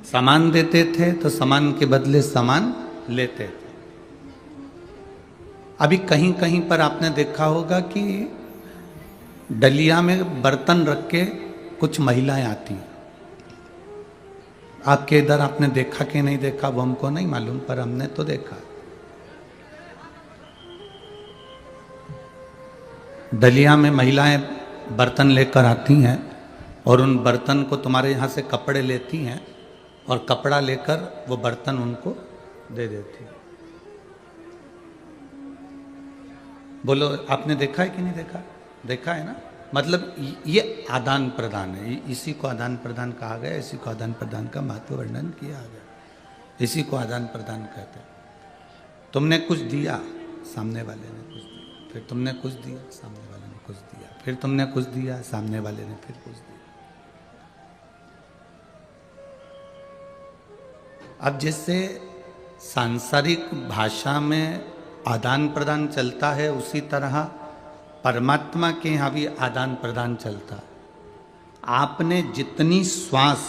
सामान देते थे तो सामान के बदले सामान लेते थे। अभी कहीं कहीं पर आपने देखा होगा कि डलिया में बर्तन रख के कुछ महिलाएं आती हैं। आपके इधर आपने देखा कि नहीं देखा वो हमको नहीं मालूम, पर हमने तो देखा। डलिया में महिलाएं बर्तन लेकर आती हैं और उन बर्तन को तुम्हारे यहाँ से कपड़े लेती हैं और कपड़ा लेकर वो बर्तन उनको दे देती है। बोलो आपने देखा है कि नहीं देखा? देखा है ना। मतलब ये आदान प्रदान है, इसी को आदान प्रदान कहा गया, इसी को आदान प्रदान का महत्व वर्णन किया गया, इसी को आदान प्रदान कहते हैं। तुमने कुछ दिया, सामने वाले ने कुछ दिया, फिर तुमने कुछ दिया, सामने वाले ने कुछ दिया, फिर तुमने कुछ दिया, सामने वाले ने फिर कुछ दिया। अब जैसे सांसारिक भाषा में आदान प्रदान चलता है, उसी तरह परमात्मा के यहाँ भी आदान प्रदान चलता है। आपने जितनी श्वास,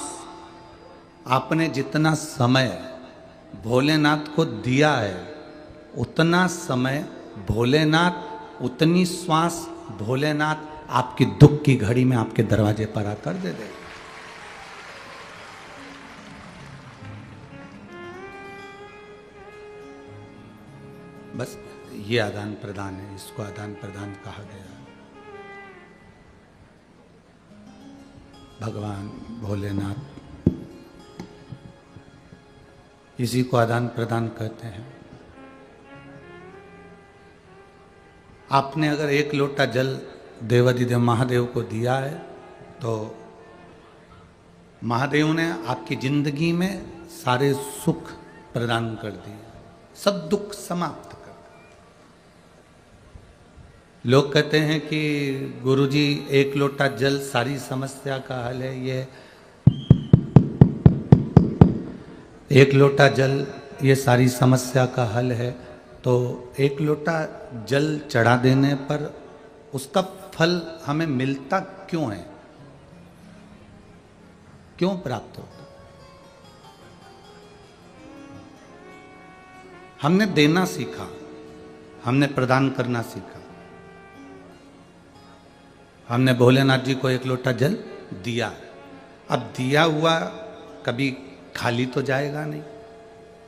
आपने जितना समय भोलेनाथ को दिया है, उतना समय भोलेनाथ, उतनी श्वास भोलेनाथ आपकी दुख की घड़ी में आपके दरवाजे पर आकर दे दे। बस ये आदान प्रदान है, इसको आदान प्रदान कहा गया। भगवान भोलेनाथ, इसी को आदान प्रदान कहते हैं। आपने अगर एक लोटा जल देवाधिदेव महादेव को दिया है तो महादेव ने आपकी जिंदगी में सारे सुख प्रदान कर दिए, सब दुख समाप्त कर। लोग कहते हैं कि गुरुजी एक लोटा जल सारी समस्या का हल है। ये एक लोटा जल ये सारी समस्या का हल है, तो एक लोटा जल चढ़ा देने पर उसका फल हमें मिलता क्यों है, क्यों प्राप्त होता? हमने देना सीखा, हमने प्रदान करना सीखा। हमने भोलेनाथ जी को एक लोटा जल दिया, अब दिया हुआ कभी खाली तो जाएगा नहीं।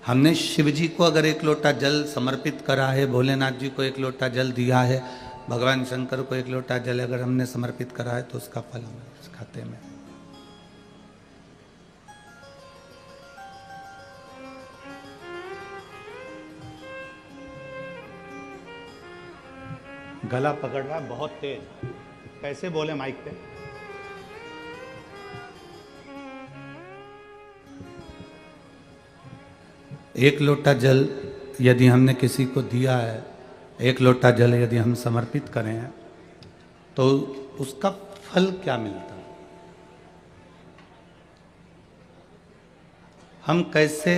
हमने शिव जी को अगर एक लोटा जल समर्पित करा है, भोलेनाथ जी को एक लोटा जल दिया है, भगवान शंकर को एक लोटा जल अगर हमने समर्पित करा है, तो उसका फल हमारे खाते में। गला पकड़ रहा है बहुत तेज, कैसे बोले माइक पे? एक लोटा जल यदि हमने किसी को दिया है, एक लोटा जल यदि हम समर्पित करें तो उसका फल क्या मिलता है? हम कैसे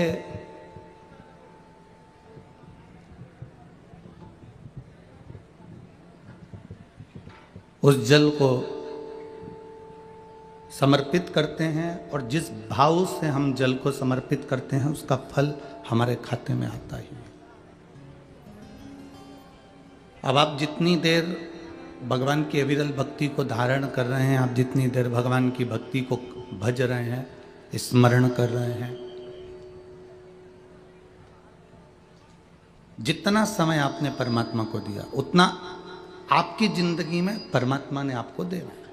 उस जल को समर्पित करते हैं, और जिस भाव से हम जल को समर्पित करते हैं उसका फल हमारे खाते में आता ही है। अब आप जितनी देर भगवान की अविरल भक्ति को धारण कर रहे हैं, आप जितनी देर भगवान की भक्ति को भज रहे हैं, स्मरण कर रहे हैं, जितना समय आपने परमात्मा को दिया उतना आपकी जिंदगी में परमात्मा ने आपको देना है।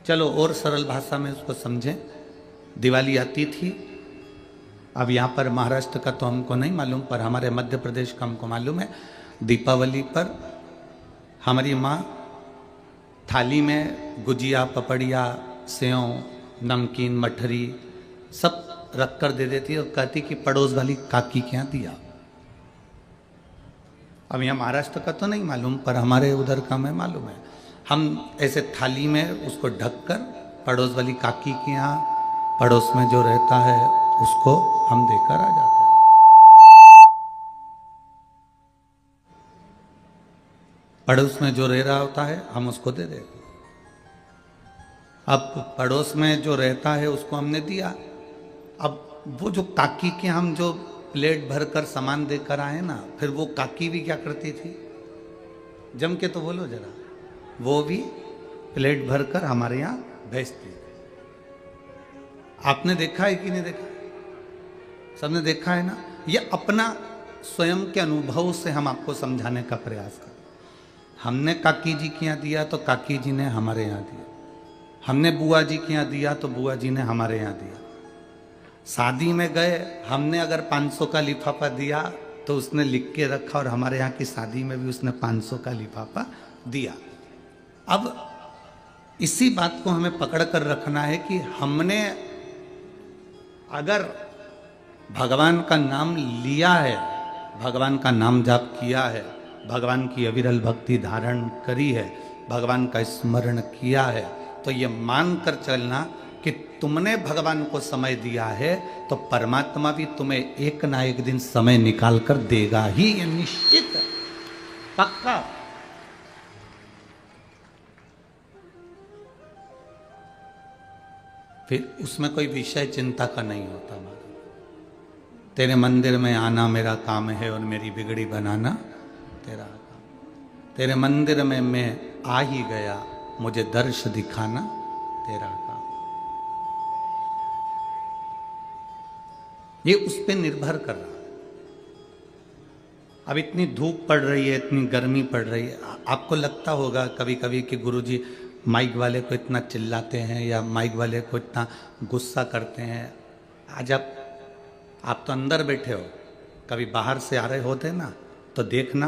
चलो और सरल भाषा में उसको समझें। दिवाली आती थी, अब यहाँ पर महाराष्ट्र का तो हमको नहीं मालूम, पर हमारे मध्य प्रदेश का हमको मालूम है। दीपावली पर हमारी माँ थाली में गुजिया, पपड़िया, सेव, नमकीन, मठरी सब रख कर दे देती है और कहती कि पड़ोस वाली काकी के यहाँ दिया। अब यहाँ महाराष्ट्र का तो नहीं मालूम, पर हमारे उधर का मैं मालूम है। हम ऐसे थाली में उसको ढककर पड़ोस वाली काकी के यहाँ, पड़ोस में जो रहता है उसको हम देकर आ जाते हैं। पड़ोस में जो रह रहा होता है हम उसको दे देते। अब पड़ोस में जो रहता है उसको हमने दिया। अब वो जो काकी के हम जो प्लेट भरकर सामान देकर आए ना, फिर वो काकी भी क्या करती थी, जम के तो बोलो जरा, वो भी प्लेट भरकर हमारे यहाँ भेजती थी। आपने देखा है कि नहीं देखा? सबने देखा है ना। ये अपना स्वयं के अनुभव से हम आपको समझाने का प्रयास करें। हमने काकी जी के यहाँ दिया तो काकी जी ने हमारे यहाँ दिया, हमने बुआ जी के यहाँ दिया तो बुआ जी ने हमारे यहाँ दिया। शादी में गए, हमने अगर 500 का लिफाफा दिया तो उसने लिख के रखा, और हमारे यहाँ की शादी में भी उसने 500 का लिफाफा दिया। अब इसी बात को हमें पकड़ कर रखना है कि हमने अगर भगवान का नाम लिया है, भगवान का नाम जाप किया है, भगवान की अविरल भक्ति धारण करी है, भगवान का स्मरण किया है, तो ये मान कर चलना कि तुमने भगवान को समय दिया है तो परमात्मा भी तुम्हें एक ना एक दिन समय निकाल कर देगा ही, ये निश्चित है, पक्का। फिर उसमें कोई विषय चिंता का नहीं होता। तेरे मंदिर में आना मेरा काम है और मेरी बिगड़ी बनाना तेरा काम। तेरे मंदिर में मैं आ ही गया, मुझे दर्श दिखाना तेरा काम। ये उस पर निर्भर कर रहा है। अब इतनी धूप पड़ रही है, इतनी गर्मी पड़ रही है, आपको लगता होगा कभी कभी कि गुरुजी माइक वाले को इतना चिल्लाते हैं या माइक वाले को इतना गुस्सा करते हैं। आज आप तो अंदर बैठे हो, कभी बाहर से आ रहे होते ना तो देखना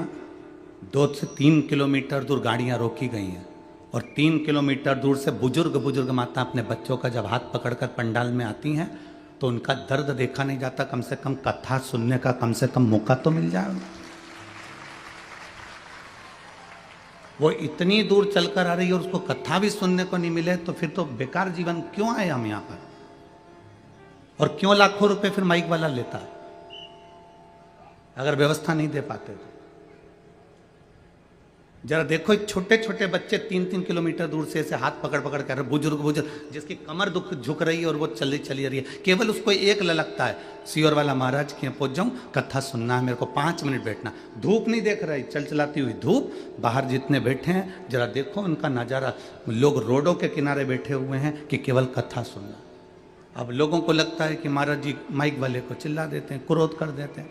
2 से 3 किलोमीटर दूर गाड़ियां रोकी गई हैं, और 3 किलोमीटर दूर से बुजुर्ग माता अपने बच्चों का जब हाथ पकड़कर पंडाल में आती हैं तो उनका दर्द देखा नहीं जाता। कम से कम कथा सुनने का कम से कम मौका तो मिल जाए। वो इतनी दूर चलकर आ रही है और उसको कथा भी सुनने को नहीं मिले तो फिर तो बेकार जीवन क्यों आए हम यहाँ पर, और क्यों लाखों रुपए फिर माइक वाला लेता है अगर व्यवस्था नहीं दे पाते तो। जरा देखो, छोटे छोटे बच्चे 3-3 किलोमीटर दूर से ऐसे हाथ पकड़ पकड़ कर, बुजुर्ग जिसकी कमर झुक रही है और वो चली रही है, केवल उसको एक ललकता है, सियोर वाला महाराज के यहाँ पहुंच जाऊं, कथा सुनना है मेरे को, 5 मिनट बैठना। धूप नहीं देख रही, चलती हुई धूप, बाहर जितने बैठे हैं जरा देखो उनका नज़ारा, लोग रोडों के किनारे बैठे हुए हैं कि केवल कथा सुनना। अब लोगों को लगता है कि महाराज जी माइक वाले को चिल्ला देते हैं, क्रोध कर देते हैं।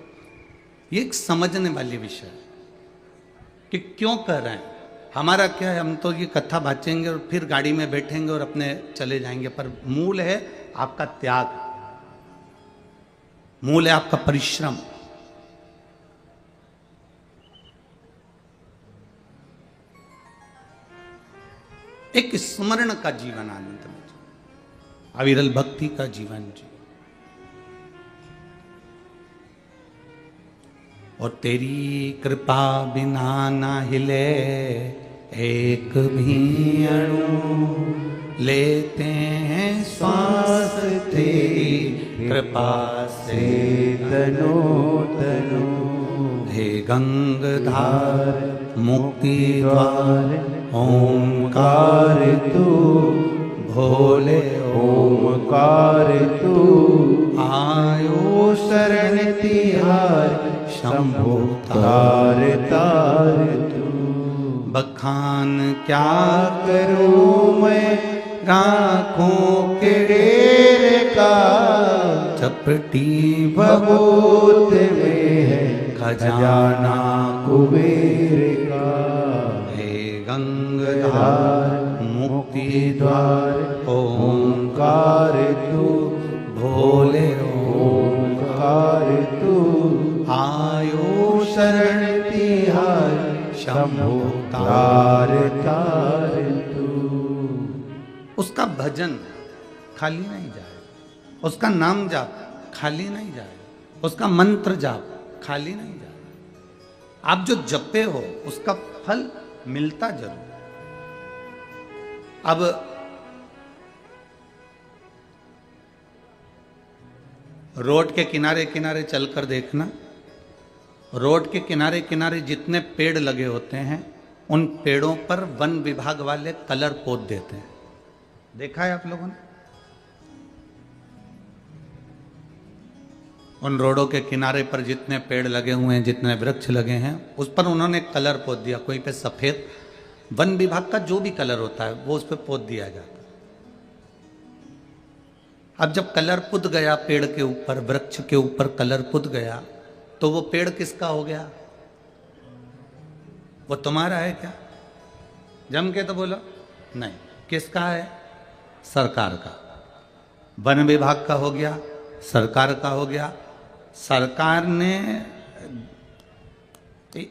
ये एक समझने वाली विषय है कि क्यों कर रहे हैं। हमारा क्या है, हम तो ये कथा बाँचेंगे और फिर गाड़ी में बैठेंगे और अपने चले जाएंगे, पर मूल है आपका त्याग, मूल है आपका परिश्रम। एक स्मरण का जीवन आनंद में, अविरल भक्ति का जीवन जी। और तेरी कृपा बिना ना हिले एक भी अणु, लेते हैं श्वास तेरी कृपा से तनो तनो। हे गंगाधार मुक्ति द्वार ओंकार तू, भोले ओंकार तू, आयो शरण तिहार शंभो तार तार तू। बखान क्या करूं मैं राखों के ढेर का, चपटी भगोत में है खजाना कुबेर का। हे गंगाधार मुक्ति द्वार ओंकार तू, भोले ओंकार तू, आयो शरण तिहार शंभो तार तार तू। उसका भजन खाली नहीं जाए, उसका नाम जाप खाली नहीं जाए, उसका मंत्र जाप खाली नहीं जाए। आप जो जपे हो उसका फल मिलता जरूर। अब रोड के किनारे किनारे चलकर देखना, रोड के किनारे किनारे जितने पेड़ लगे होते हैं उन पेड़ों पर वन विभाग वाले कलर पोत देते हैं। देखा है आप लोगों ने? उन रोडों के किनारे पर जितने पेड़ लगे हुए हैं, जितने वृक्ष लगे हैं, उस पर उन्होंने कलर पोत दिया। कोई पे सफेद, वन विभाग का जो भी कलर होता है वो उस पर पोत दिया जाता है। अब जब कलर पुत गया पेड़ के ऊपर, वृक्ष के ऊपर कलर पुत गया, तो वो पेड़ किसका हो गया? वो तुम्हारा है क्या? जम के तो बोलो। नहीं। किसका है? सरकार का। वन विभाग का हो गया, सरकार का हो गया। सरकार ने,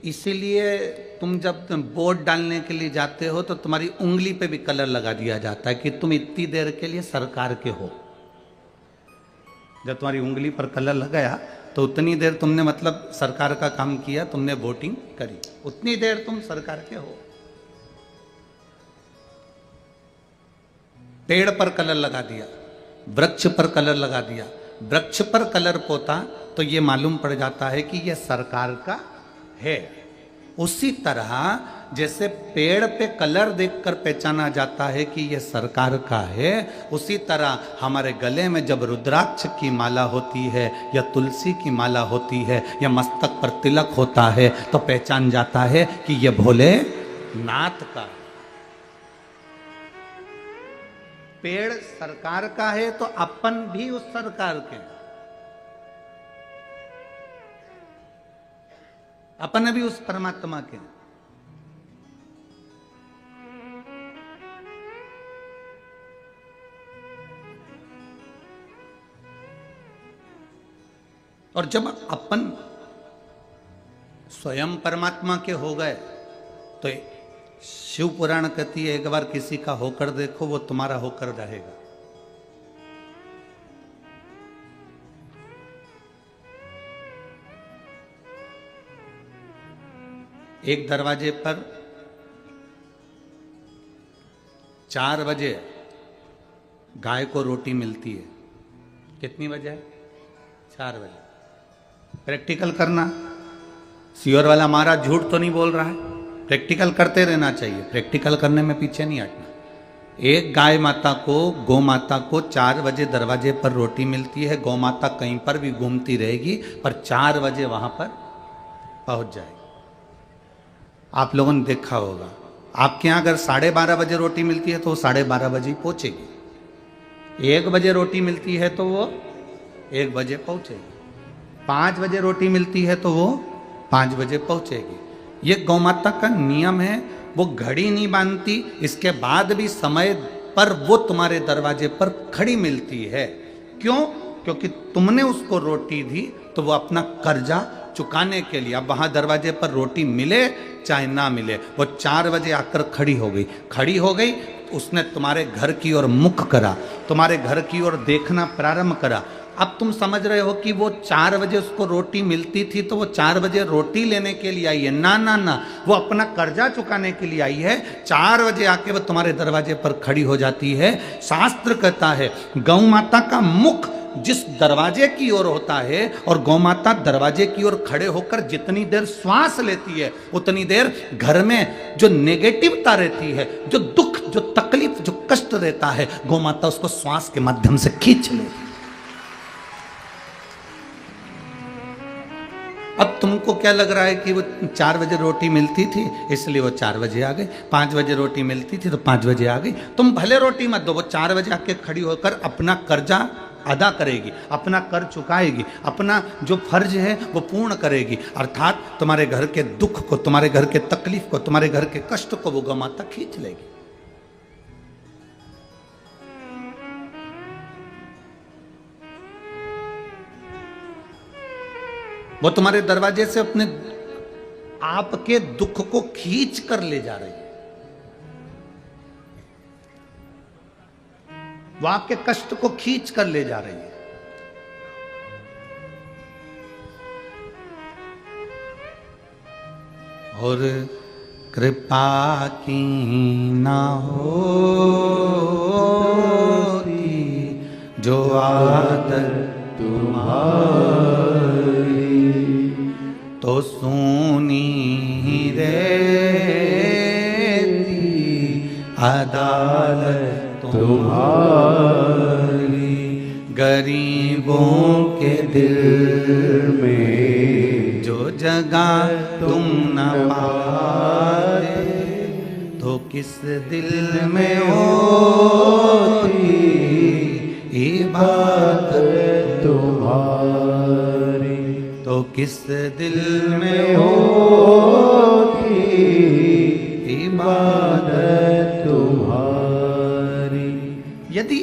इसीलिए तुम जब वोट डालने के लिए जाते हो तो तुम्हारी उंगली पे भी कलर लगा दिया जाता है कि तुम इतनी देर के लिए सरकार के हो। जब तुम्हारी उंगली पर कलर लगाया तो उतनी देर तुमने मतलब सरकार का काम किया, तुमने वोटिंग करी, उतनी देर तुम सरकार के हो। पेड़ पर कलर लगा दिया, वृक्ष पर कलर लगा दिया, वृक्ष पर कलर पोता तो ये मालूम पड़ जाता है कि यह सरकार का है। उसी तरह जैसे पेड़ पे कलर देखकर पहचाना जाता है कि यह सरकार का है, उसी तरह हमारे गले में जब रुद्राक्ष की माला होती है या तुलसी की माला होती है या मस्तक पर तिलक होता है तो पहचान जाता है कि यह भोले नाथ का। पेड़ सरकार का है तो अपन भी उस सरकार के, अपन भी उस परमात्मा के। और जब अपन स्वयं परमात्मा के हो गए तो शिव पुराण कहती है एक बार किसी का होकर देखो, वो तुम्हारा होकर रहेगा। एक दरवाजे पर 4 बजे गाय को रोटी मिलती है। कितनी बजे? 4 बजे। प्रैक्टिकल करना। सियोर वाला महाराज झूठ तो नहीं बोल रहा है, प्रैक्टिकल करते रहना चाहिए, प्रैक्टिकल करने में पीछे नहीं हटना। एक गाय माता को, गौ माता को 4 बजे दरवाजे पर रोटी मिलती है। गौ माता कहीं पर भी घूमती रहेगी पर 4 बजे वहां पर पहुंच जाएगी। आप लोगों ने देखा होगा, आपके यहाँ अगर 12:30 बजे रोटी मिलती है तो वो 12:30 बजे ही पहुंचेगी। 1 बजे रोटी मिलती है तो वो 1 बजे पहुंचेगी। 5 बजे रोटी मिलती है तो वो 5 बजे पहुंचेगी। ये गौ माता का नियम है, वो घड़ी नहीं बांधती, इसके बाद भी समय पर वो तुम्हारे दरवाजे पर खड़ी मिलती है। क्यों? क्योंकि तुमने उसको रोटी दी तो वो अपना कर्जा चुकाने के लिए, अब वहां दरवाजे पर रोटी मिले चाहे ना मिले, वो 4 बजे आकर खड़ी हो गई। खड़ी हो गई, उसने तुम्हारे घर की ओर मुख करा, तुम्हारे घर की ओर देखना प्रारंभ करा। अब तुम समझ रहे हो कि वो 4 बजे उसको रोटी मिलती थी तो वो 4 बजे रोटी लेने के लिए आई है। ना ना ना, वो अपना कर्जा चुकाने के लिए आई है। 4 बजे आके वो तुम्हारे दरवाजे पर खड़ी हो जाती है। शास्त्र कहता है गौ माता का मुख जिस दरवाजे की ओर होता है और गौ माता दरवाजे की ओर खड़े होकर जितनी देर श्वास लेती है उतनी देर घर में जो नेगेटिवता रहती है, जो दुख, जो तकलीफ, जो कष्ट रहता है, गौ माता उसको श्वास के माध्यम से खींच लेती है। अब तुमको क्या लग रहा है कि वो 4 बजे रोटी मिलती थी इसलिए वो 4 बजे आ गई, 5 बजे रोटी मिलती थी तो 5 बजे आ गई। तुम भले रोटी मत दो, वो 4 बजे आके खड़ी होकर अपना कर्जा अदा करेगी, अपना कर चुकाएगी, अपना जो फर्ज है वो पूर्ण करेगी। अर्थात तुम्हारे घर के दुख को, तुम्हारे घर के तकलीफ को, तुम्हारे घर के कष्ट को वो गौ माता खींच लेगी। वो तुम्हारे दरवाजे से अपने आपके दुख को खींच कर ले जा रही है, वो आपके कष्ट को खींच कर ले जा रही है। और कृपा की ना होती जो आदत तुम्हारी तो सुनी रहती अदालत तुम्हारी। तुम्हारी, गरीबों के दिल में जो जगह तुम न पाए, तो किस दिल में होती इबादत तुम्हारी, तो किस दिल में होती इबादत तुम्हारी। यदि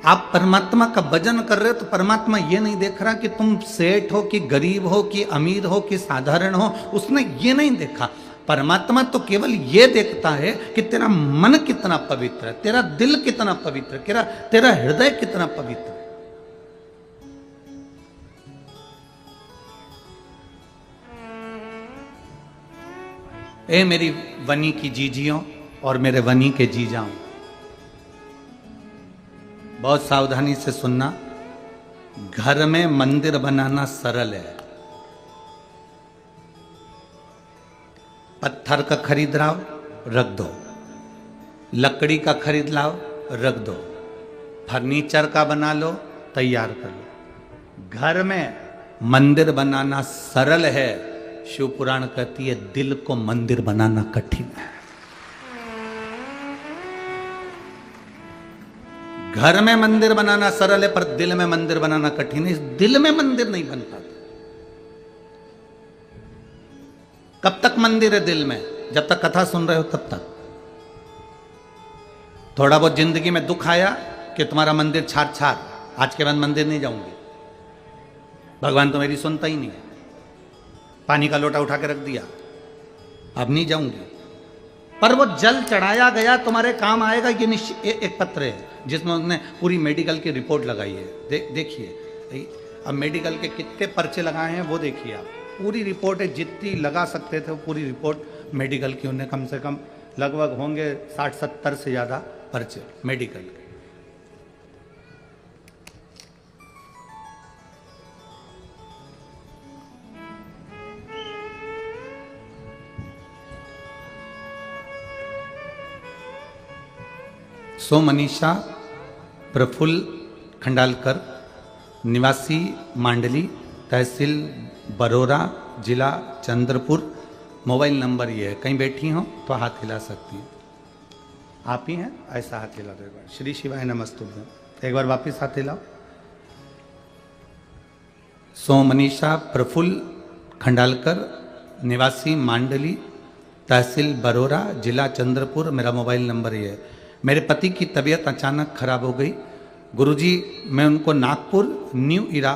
आप परमात्मा का भजन कर रहे हो तो परमात्मा ये नहीं देख रहा कि तुम सेठ हो कि गरीब हो कि अमीर हो कि साधारण हो, उसने ये नहीं देखा। परमात्मा तो केवल ये देखता है कि तेरा मन कितना पवित्र है, तेरा दिल कितना पवित्र है, तेरा हृदय कितना पवित्र है। ए मेरी वनी की जीजियों और मेरे वनी के जीजाओं, बहुत सावधानी से सुनना। घर में मंदिर बनाना सरल है। पत्थर का खरीद लाओ, रख दो, लकड़ी का खरीद लाओ, रख दो, फर्नीचर का बना लो, तैयार कर लो। घर में मंदिर बनाना सरल है। शिव पुराण कहती है दिल को मंदिर बनाना कठिन है। घर में मंदिर बनाना सरल है पर दिल में मंदिर बनाना कठिन है। इस दिल में मंदिर नहीं बन पाता। कब तक मंदिर है दिल में? जब तक कथा सुन रहे हो तब तक। थोड़ा बहुत जिंदगी में दुख आया कि तुम्हारा मंदिर छार, आज के बाद मंदिर नहीं जाऊंगी, भगवान तो मेरी सुनता ही नहीं है, पानी का लोटा उठा के रख दिया, अब नहीं जाऊंगी। पर वो जल चढ़ाया गया तुम्हारे काम आएगा। ये एक पत्र है जिसमें उसने पूरी मेडिकल की रिपोर्ट लगाई है। देखिए अब मेडिकल के कितने पर्चे लगाए हैं वो देखिए आप। पूरी रिपोर्ट है, जितनी लगा सकते थे वो पूरी रिपोर्ट मेडिकल की उन्हें कम से कम लगभग होंगे 60-70 से ज़्यादा पर्चे मेडिकल के। सो मनीषा प्रफुल्ल खंडालकर, निवासी मांडली, तहसील बरोरा, जिला चंद्रपुर। मोबाइल नंबर ये है। कहीं बैठी हो तो हाथ हिला सकती हैं। आप ही हैं? ऐसा हाथ हिला दो एक बार। श्री शिवाय नमस्तुभ्यं। एक बार वापिस हाथ हिलाओ। सो मनीषा प्रफुल्ल खंडालकर, निवासी मांडली, तहसील बरोरा, जिला चंद्रपुर। मेरा मोबाइल नंबर ये है। मेरे पति की तबीयत अचानक खराब हो गई गुरुजी। मैं उनको नागपुर न्यू इरा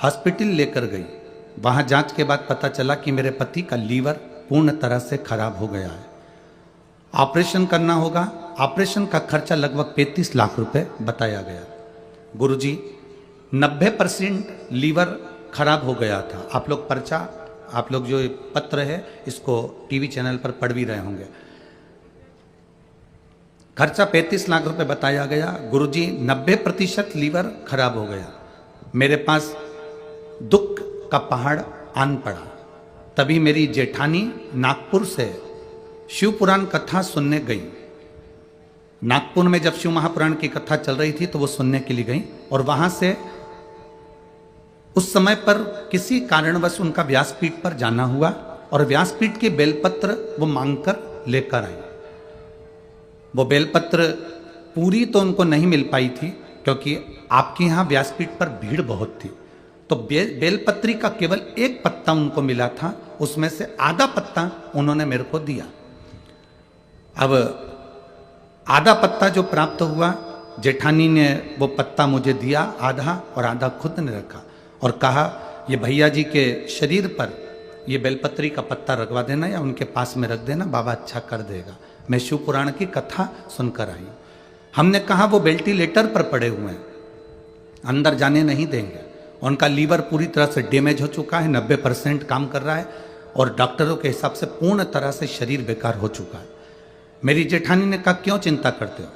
हॉस्पिटल लेकर गई। वहाँ जांच के बाद पता चला कि मेरे पति का लीवर पूर्ण तरह से खराब हो गया है। ऑपरेशन करना होगा। ऑपरेशन का खर्चा लगभग 35 लाख रुपए बताया गया। गुरुजी 90% लीवर खराब हो गया था। आप लोग पर्चा, आप लोग जो पत्र है इसको टीवी चैनल पर पढ़ भी रहे होंगे। खर्चा 35 लाख रुपए बताया गया। गुरुजी 90% लीवर खराब हो गया। मेरे पास दुख का पहाड़ आन पड़ा। तभी मेरी जेठानी नागपुर से शिव पुराण कथा सुनने गई। नागपुर में जब शिव महापुराण की कथा चल रही थी तो वो सुनने के लिए गई और वहां से उस समय पर किसी कारणवश उनका व्यासपीठ पर जाना हुआ और व्यासपीठ के बेलपत्र वो मांगकर लेकर आई। वो बेलपत्र पूरी तो उनको नहीं मिल पाई थी क्योंकि आपके यहाँ व्यासपीठ पर भीड़ बहुत थी। तो बेलपत्री का केवल एक पत्ता उनको मिला था। उसमें से आधा पत्ता उन्होंने मेरे को दिया। अब आधा पत्ता जो प्राप्त हुआ, जेठानी ने वो पत्ता मुझे दिया आधा और आधा खुद ने रखा और कहा ये भैया जी के शरीर पर ये बेलपत्री का पत्ता रखवा देना या उनके पास में रख देना, बाबा अच्छा कर देगा। मैं शिव पुराण की कथा सुनकर आई। हमने कहा वो वेंटिलेटर पर पड़े हुए हैं, अंदर जाने नहीं देंगे। उनका लीवर पूरी तरह से डैमेज हो चुका है, 90% काम कर रहा है और डॉक्टरों के हिसाब से पूर्ण तरह से शरीर बेकार हो चुका है। मेरी जेठानी ने कहा क्यों चिंता करते हो?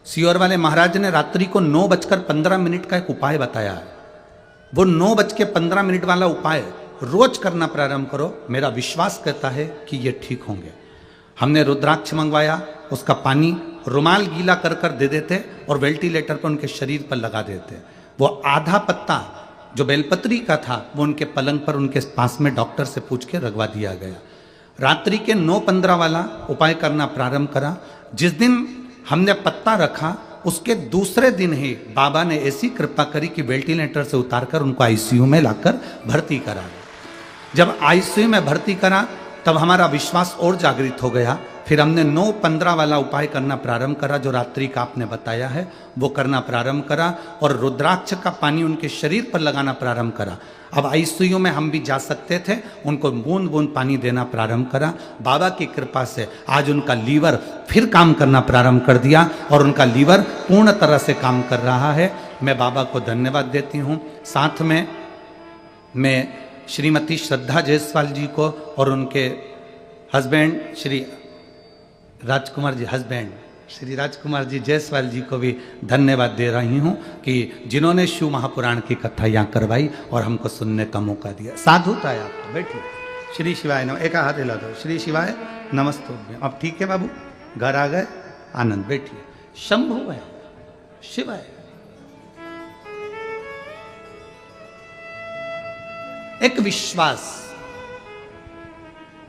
सियोर वाले महाराज ने रात्रि को 9:15 का एक उपाय बताया है। वो 9:15 वाला उपाय रोज करना प्रारंभ करो। मेरा विश्वास कहता है कि ये ठीक होंगे। हमने रुद्राक्ष मंगवाया, उसका पानी रुमाल गीला कर कर दे देते और वेंटिलेटर पर उनके शरीर पर लगा देते। वो आधा पत्ता जो बेलपत्री का था वो उनके पलंग पर उनके पास में डॉक्टर से पूछ के रखवा दिया गया। रात्रि के 9:15 वाला उपाय करना प्रारंभ करा। जिस दिन हमने पत्ता रखा उसके दूसरे दिन ही बाबा ने ऐसी कृपा करी कि वेंटिलेटर से उतारकर उनको आईसीयू में लाकर भर्ती करा। जब आईसीयू में भर्ती करा तब हमारा विश्वास और जागृत हो गया। फिर हमने 9:15 वाला उपाय करना प्रारंभ करा जो रात्रि का आपने बताया है वो करना प्रारंभ करा और रुद्राक्ष का पानी उनके शरीर पर लगाना प्रारंभ करा। अब आईसीयू में हम भी जा सकते थे, उनको बूंद बूंद पानी देना प्रारंभ करा। बाबा की कृपा से आज उनका लीवर फिर काम करना प्रारंभ कर दिया और उनका लीवर पूर्ण तरह से काम कर रहा है। मैं बाबा को धन्यवाद देती हूँ। साथ में मैं श्रीमती श्रद्धा जायसवाल जी को और उनके हस्बैंड श्री राजकुमार जी श्री राजकुमार जी जायसवाल जी को भी धन्यवाद दे रही हूँ कि जिन्होंने शिव महापुराण की कथा यहाँ करवाई और हमको सुनने का मौका दिया। साधुता है आपको। बैठिए। श्री शिवाय नमः। एक हाथ हिला दो। श्री शिवाय नमस्ते। अब ठीक है बाबू, घर आ गए, आनंद। बैठिए। शंभु है, शिवाय। एक विश्वास,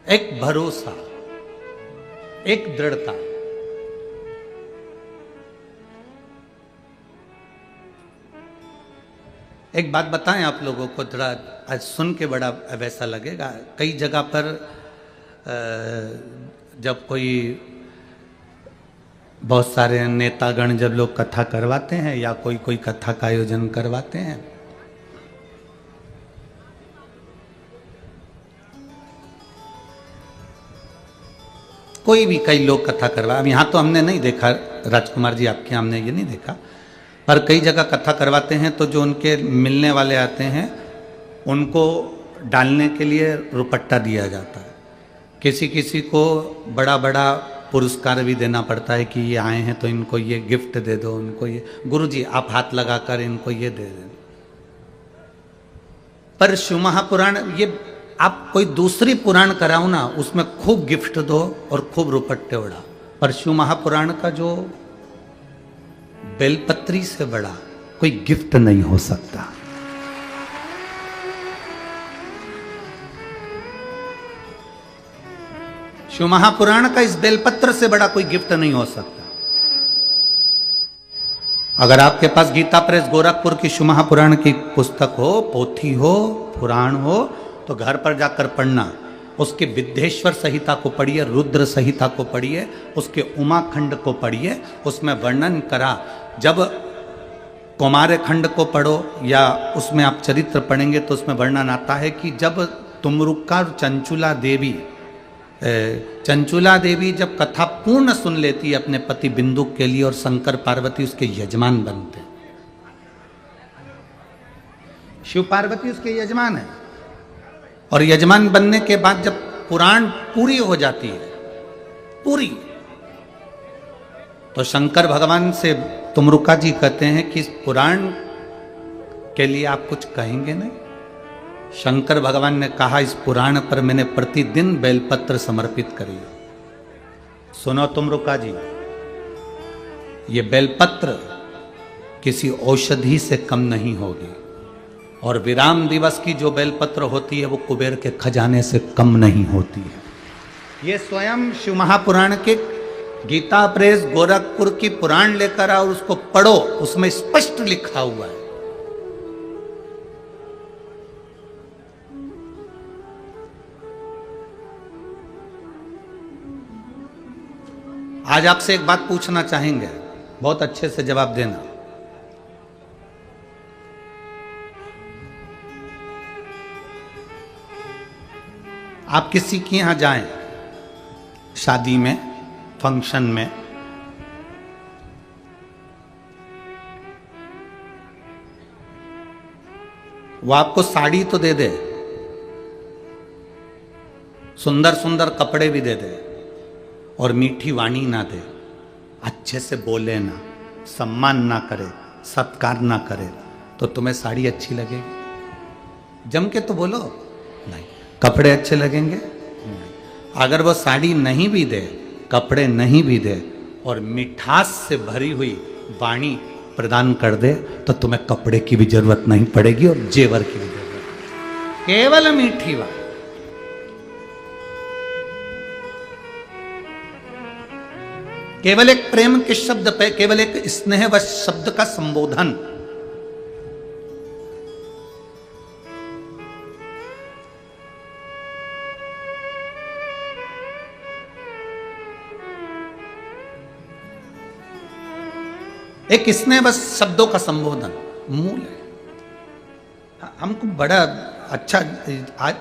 एक भरोसा, एक दृढ़ता। एक बात बताएं आप लोगों को, थोड़ा आज सुन के बड़ा वैसा लगेगा। कई जगह पर जब कोई बहुत सारे नेतागण जब लोग कथा करवाते हैं या कोई कथा का आयोजन करवाते हैं, कोई भी कई लोग कथा करवा, अब यहाँ तो हमने नहीं देखा राजकुमार जी, आपके हमने ये नहीं देखा, पर कई जगह कथा करवाते हैं तो जो उनके मिलने वाले आते हैं उनको डालने के लिए रुपट्टा दिया जाता है। किसी किसी को बड़ा बड़ा पुरस्कार भी देना पड़ता है कि ये आए हैं तो इनको ये गिफ्ट दे दो, उनको ये, गुरुजी आप हाथ लगाकर इनको ये दे दें। पर शिव महापुराण, ये आप कोई दूसरी पुराण कराओ ना, उसमें खूब गिफ्ट दो और खूब रुपट्टे उड़ा, पर शिव महापुराण का जो बेलपत्री से बड़ा कोई गिफ्ट नहीं हो सकता। शिव महापुराण का इस बेलपत्र से बड़ा कोई गिफ्ट नहीं हो सकता। अगर आपके पास गीता प्रेस गोरखपुर की शिव महापुराण की पुस्तक हो, पोथी हो, पुराण हो, तो घर पर जाकर पढ़ना। उसके विद्येश्वर संहिता को पढ़िए, रुद्र संहिता को पढ़िए, उसके उमाखंड को पढ़िए। उसमें वर्णन करा, जब कौमार खंड को पढ़ो या उसमें आप चरित्र पढ़ेंगे तो उसमें वर्णन आता है कि जब तुमरुक्का चंचुला देवी जब कथा पूर्ण सुन लेती है अपने पति बिंदुक के लिए और शंकर पार्वती उसके यजमान बनते हैं। शिव पार्वती उसके यजमान है और यजमान बनने के बाद जब पुराण पूरी हो जाती है, पूरी, तो शंकर भगवान से तुमरुका जी कहते हैं कि इस पुराण के लिए आप कुछ कहेंगे नहीं? शंकर भगवान ने कहा, इस पुराण पर मैंने प्रतिदिन बेलपत्र समर्पित करी। सुनो तुमरुका जी, ये बेलपत्र किसी औषधि से कम नहीं होगी और विराम दिवस की जो बेलपत्र होती है वो कुबेर के खजाने से कम नहीं होती है। ये स्वयं शिव महापुराण के गीता प्रेस गोरखपुर की पुराण लेकर आओ, उसको पढ़ो, उसमें स्पष्ट लिखा हुआ है। आज आपसे एक बात पूछना चाहेंगे, बहुत अच्छे से जवाब देना। आप किसी के यहां जाएं, शादी में, फंक्शन में, वो आपको साड़ी तो दे दे, सुंदर सुंदर कपड़े भी दे दे और मीठी वाणी ना दे, अच्छे से बोले ना, सम्मान ना करे, सत्कार ना करे, तो तुम्हें साड़ी अच्छी लगेगी? जम के तो बोलो। नहीं। कपड़े अच्छे लगेंगे? नहीं। अगर वो साड़ी नहीं भी दे, कपड़े नहीं भी दे, और मिठास से भरी हुई वाणी प्रदान कर दे तो तुम्हें कपड़े की भी जरूरत नहीं पड़ेगी और जेवर की भी जरूरत नहीं। केवल मीठी वाणी, केवल एक प्रेम के शब्द पे, केवल एक स्नेहवश शब्द का संबोधन। एक स्नेहवश शब्दों का संबोधन मूल है। हमको बड़ा अच्छा,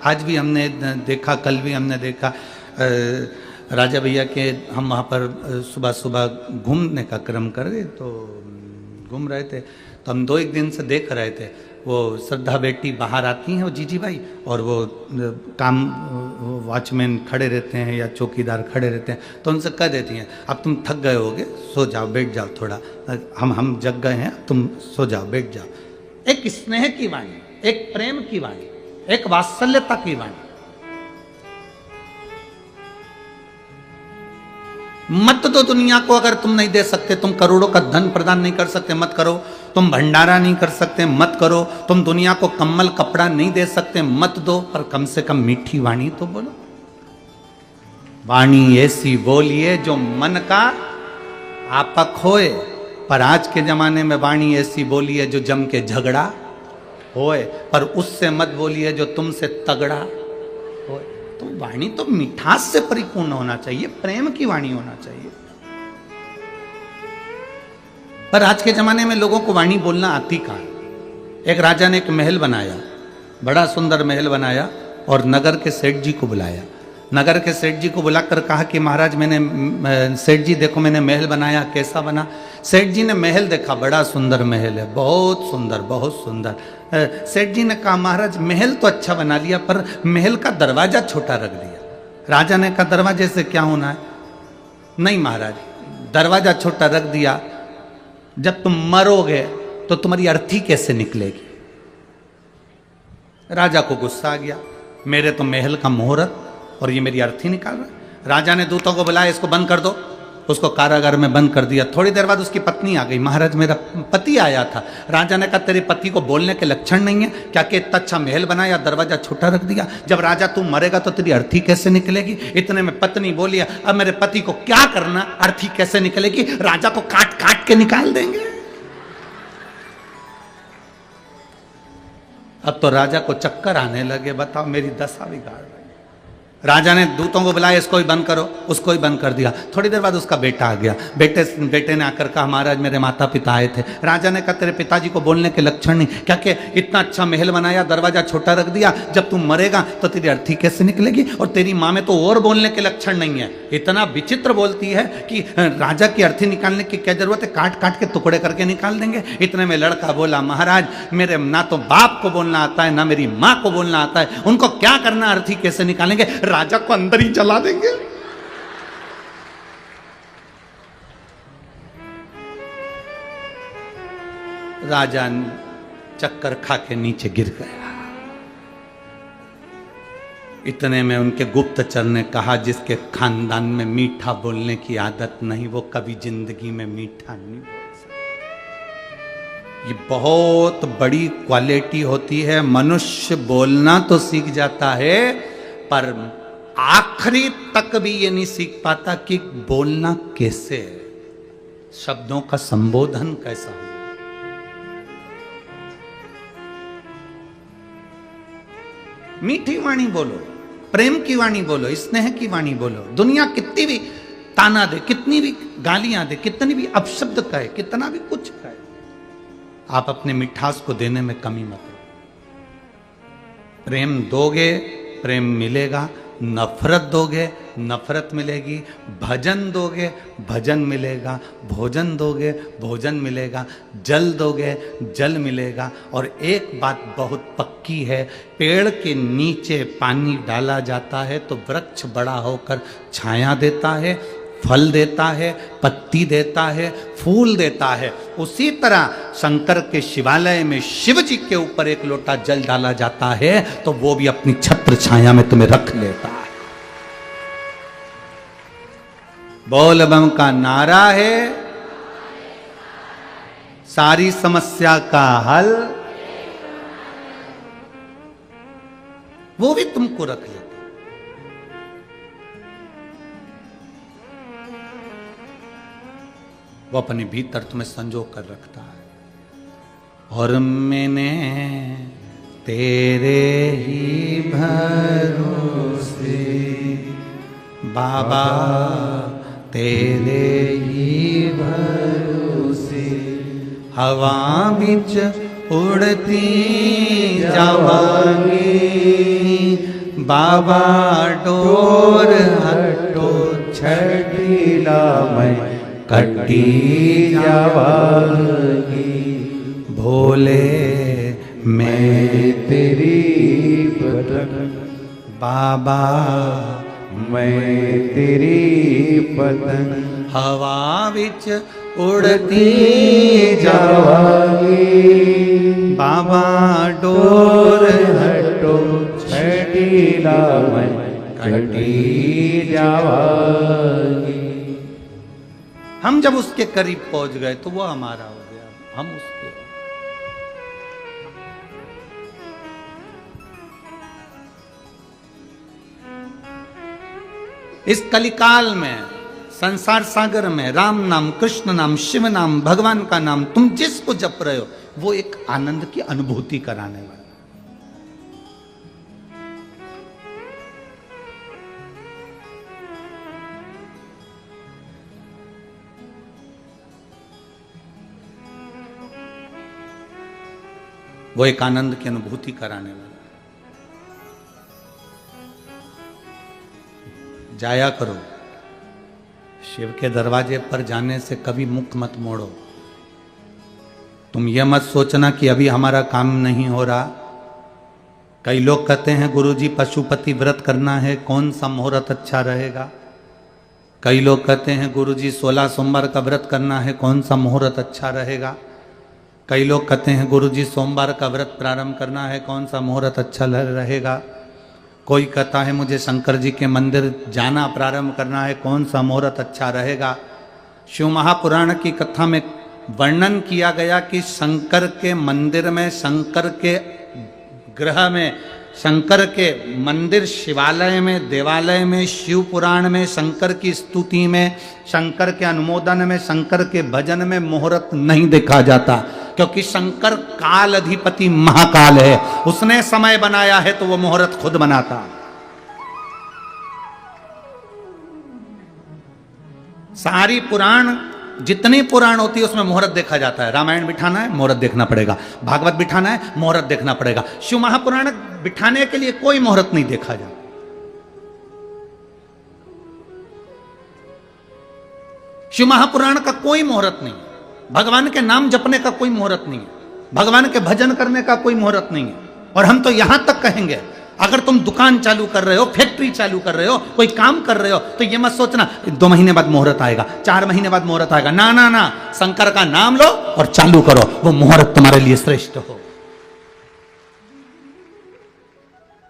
आज भी हमने देखा, कल भी हमने देखा, राजा भैया के हम वहाँ पर सुबह सुबह घूमने का क्रम कर रहे, तो घूम रहे थे, तो हम 2-1 दिन से देख रहे थे, वो श्रद्धा बेटी बाहर आती हैं, वो जीजी भाई, और वो काम वॉचमैन खड़े रहते हैं या चौकीदार खड़े रहते हैं, तो उनसे कह देती हैं अब तुम थक गए होगे, सो जाओ, बैठ जाओ थोड़ा, हम जग गए हैं, तुम सो जाओ, बैठ जाओ। एक स्नेह की वाणी, एक प्रेम की वाणी, एक वात्सल्यता की वाणी। मत दो दुनिया को, अगर तुम नहीं दे सकते, तुम करोड़ों का धन प्रदान नहीं कर सकते, मत करो। तुम भंडारा नहीं कर सकते, मत करो। तुम दुनिया को कम्बल कपड़ा नहीं दे सकते, मत दो, पर कम से कम मीठी वाणी तो बोलो। वाणी ऐसी बोलिए जो मन का आपक होए, पर आज के जमाने में वाणी ऐसी बोलिए जो जम के झगड़ा होए, पर उससे मत बोलिए जो तुमसे तगड़ा होए। तो वाणी तो मिठास से परिपूर्ण होना चाहिए, प्रेम की वाणी होना चाहिए। पर आज के जमाने में लोगों को वाणी बोलना आती कहाँ। एक राजा ने एक महल बनाया, बड़ा सुंदर महल बनाया, और नगर के सेठ जी को बुलाया। नगर के सेठ जी को बुलाकर कहा कि महाराज मैंने, सेठ जी देखो मैंने महल बनाया, कैसा बना। सेठ जी ने महल देखा, बड़ा सुंदर महल है, बहुत सुंदर, बहुत सुंदर। सेठ जी ने कहा महाराज महल तो अच्छा बना लिया, पर महल का दरवाजा छोटा रख दिया। राजा ने कहा दरवाजे से क्या होना है। नहीं महाराज, दरवाजा छोटा रख दिया, जब तुम मरोगे तो तुम्हारी अर्थी कैसे निकलेगी। राजा को गुस्सा आ गया, मेरे तो महल का मुहूर्त और ये मेरी अर्थी निकाल रहा है। राजा ने दूतों को बुलाया, इसको बंद कर दो। उसको कारागार में बंद कर दिया। थोड़ी देर बाद उसकी पत्नी आ गई, महाराज मेरा पति आया था। राजा ने कहा तेरे पति को बोलने के लक्षण नहीं है क्या, कि इतना अच्छा महल बनाया, दरवाजा छोटा रख दिया। जब राजा तू मरेगा तो तेरी अर्थी कैसे निकलेगी। इतने में पत्नी बोली अब मेरे पति को क्या करना, अर्थी कैसे निकलेगी, राजा को काट काट के निकाल देंगे। अब तो राजा को चक्कर आने लगे, बताओ मेरी दशा बिगाड़ रही। राजा ने दूतों को बुलाया, इसको ही बंद करो, उसको ही बंद कर दिया। थोड़ी देर बाद उसका बेटा आ गया। बेटे ने आकर कहा महाराज मेरे माता पिता आए थे। राजा ने कहा तेरे पिताजी को बोलने के लक्षण नहीं क्या, कि इतना अच्छा महल बनाया, दरवाजा छोटा रख दिया, जब तुम मरेगा तो तेरी अर्थी कैसे निकलेगी। और तेरी माँ में तो और बोलने के लक्षण नहीं है, इतना विचित्र बोलती है कि राजा की अर्थी निकालने की क्या जरूरत है, काट काट के टुकड़े करके निकाल देंगे। इतने में लड़का बोला महाराज मेरे ना तो बाप को बोलना आता है, ना मेरी माँ को बोलना आता है, उनको क्या करना, अर्थी कैसे निकालेंगे, राजा को अंदर ही जला देंगे। राजा चक्कर खा के नीचे गिर गया। इतने में उनके गुप्तचर ने कहा जिसके खानदान में मीठा बोलने की आदत नहीं, वो कभी जिंदगी में मीठा नहीं बोल सकता। ये बहुत बड़ी क्वालिटी होती है। मनुष्य बोलना तो सीख जाता है, पर आखिरी तक भी ये नहीं सीख पाता कि बोलना कैसे है, शब्दों का संबोधन कैसा हो। मीठी वाणी बोलो, प्रेम की वाणी बोलो, स्नेह की वाणी बोलो। दुनिया कितनी भी ताना दे, कितनी भी गालियां दे, कितनी भी अपशब्द कहे, कितना भी कुछ कहे, आप अपने मिठास को देने में कमी मत करो। प्रेम दोगे प्रेम मिलेगा, नफरत दोगे नफरत मिलेगी, भजन दोगे भजन मिलेगा, भोजन दोगे भोजन मिलेगा, जल दोगे जल मिलेगा। और एक बात बहुत पक्की है, पेड़ के नीचे पानी डाला जाता है तो वृक्ष बड़ा होकर छाया देता है, फल देता है, पत्ती देता है, फूल देता है। उसी तरह शंकर के शिवालय में शिव जी के ऊपर एक लोटा जल डाला जाता है तो वो भी अपनी छत्र छाया में तुम्हें रख लेता है। बोल बम का नारा है, सारी समस्या का हल वो भी तुमको रख लेते। वो अपने भीतर तुम्हें संजो कर रखता है। और मैंने तेरे ही भरोसे बाबा, तेरे ही भरोसे हवा बिच उड़ती जावांगी बाबा, डोर हटो छठीला मैं कटी जावांगी। भोले मैं तेरी पतंग बाबा, मैं तेरी पतंग हवा बिच उड़ती जावांगी बाबा, डोर हटो छठीला मैं कटी जावांगी। हम जब उसके करीब पहुंच गए तो वो हमारा हो गया, हम उसके। इस कलिकाल में, संसार सागर में राम नाम, कृष्ण नाम, शिव नाम, भगवान का नाम तुम जिसको जप रहे हो वो एक आनंद की अनुभूति कराने वाला। वो एक आनंद की अनुभूति कराने वाला। जाया करो, शिव के दरवाजे पर जाने से कभी मुख मत मोड़ो। तुम ये मत सोचना कि अभी हमारा काम नहीं हो रहा। कई लोग कहते हैं गुरुजी पशुपति व्रत करना है, कौन सा मुहूर्त अच्छा रहेगा। कई लोग कहते हैं गुरुजी 16 सोमवार का व्रत करना है, कौन सा मुहूर्त अच्छा रहेगा। कई लोग कहते हैं गुरुजी सोमवार का व्रत प्रारंभ करना है, कौन सा मुहूर्त अच्छा रहेगा। कोई कहता है मुझे शंकर जी के मंदिर जाना प्रारंभ करना है, कौन सा मुहूर्त अच्छा रहेगा। शिव महापुराण की कथा में वर्णन किया गया कि शंकर के मंदिर में, शंकर के ग्रह में, शंकर के मंदिर शिवालय में, देवालय में, शिव पुराण में, शंकर की स्तुति में, शंकर के अनुमोदन में, शंकर के भजन में मुहूर्त नहीं देखा जाता, क्योंकि शंकर काल अधिपति महाकाल है। उसने समय बनाया है तो वो मुहूर्त खुद बनाता। सारी पुराण, जितनी पुराण होती है उसमें मुहूर्त देखा जाता है। रामायण बिठाना है मुहूर्त देखना पड़ेगा, भागवत बिठाना है मुहूर्त देखना पड़ेगा। शिव महापुराण बिठाने के लिए कोई मुहूर्त नहीं देखा जाता। शिव महापुराण का कोई मुहूर्त नहीं है। भगवान के नाम जपने का कोई मुहूर्त नहीं है, भगवान के भजन करने का कोई मुहूर्त नहीं है। और हम तो यहां तक कहेंगे, अगर तुम दुकान चालू कर रहे हो, फैक्ट्री चालू कर रहे हो, कोई काम कर रहे हो, तो ये मत सोचना 2 महीने बाद मुहूर्त आएगा, 4 महीने बाद मुहूर्त आएगा। ना ना ना, शंकर का नाम लो और चालू करो, वो मुहूर्त तुम्हारे लिए श्रेष्ठ हो।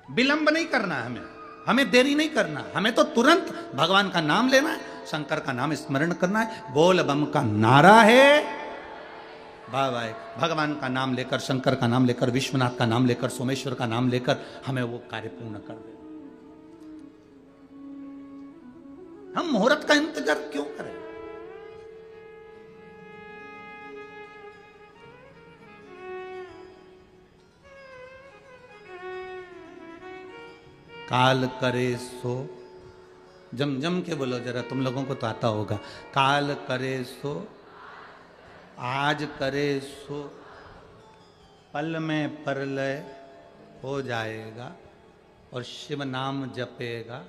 विलंब नहीं करना है हमें देरी नहीं करना, हमें तो तुरंत भगवान का नाम लेना है, शंकर का नाम स्मरण करना है। बोल बम का नारा है, वाह वाह, भगवान का नाम लेकर, शंकर का नाम लेकर, विश्वनाथ का नाम लेकर, सोमेश्वर का नाम लेकर हमें वो कार्य पूर्ण कर दे। हम मुहूर्त का इंतजार क्यों करें? काल करे सो, जम जम के बोलो जरा, तुम लोगों को तो आता होगा। काल करे सो, आज करे सो, पल में परलय हो जाएगा, और शिव नाम जपेगा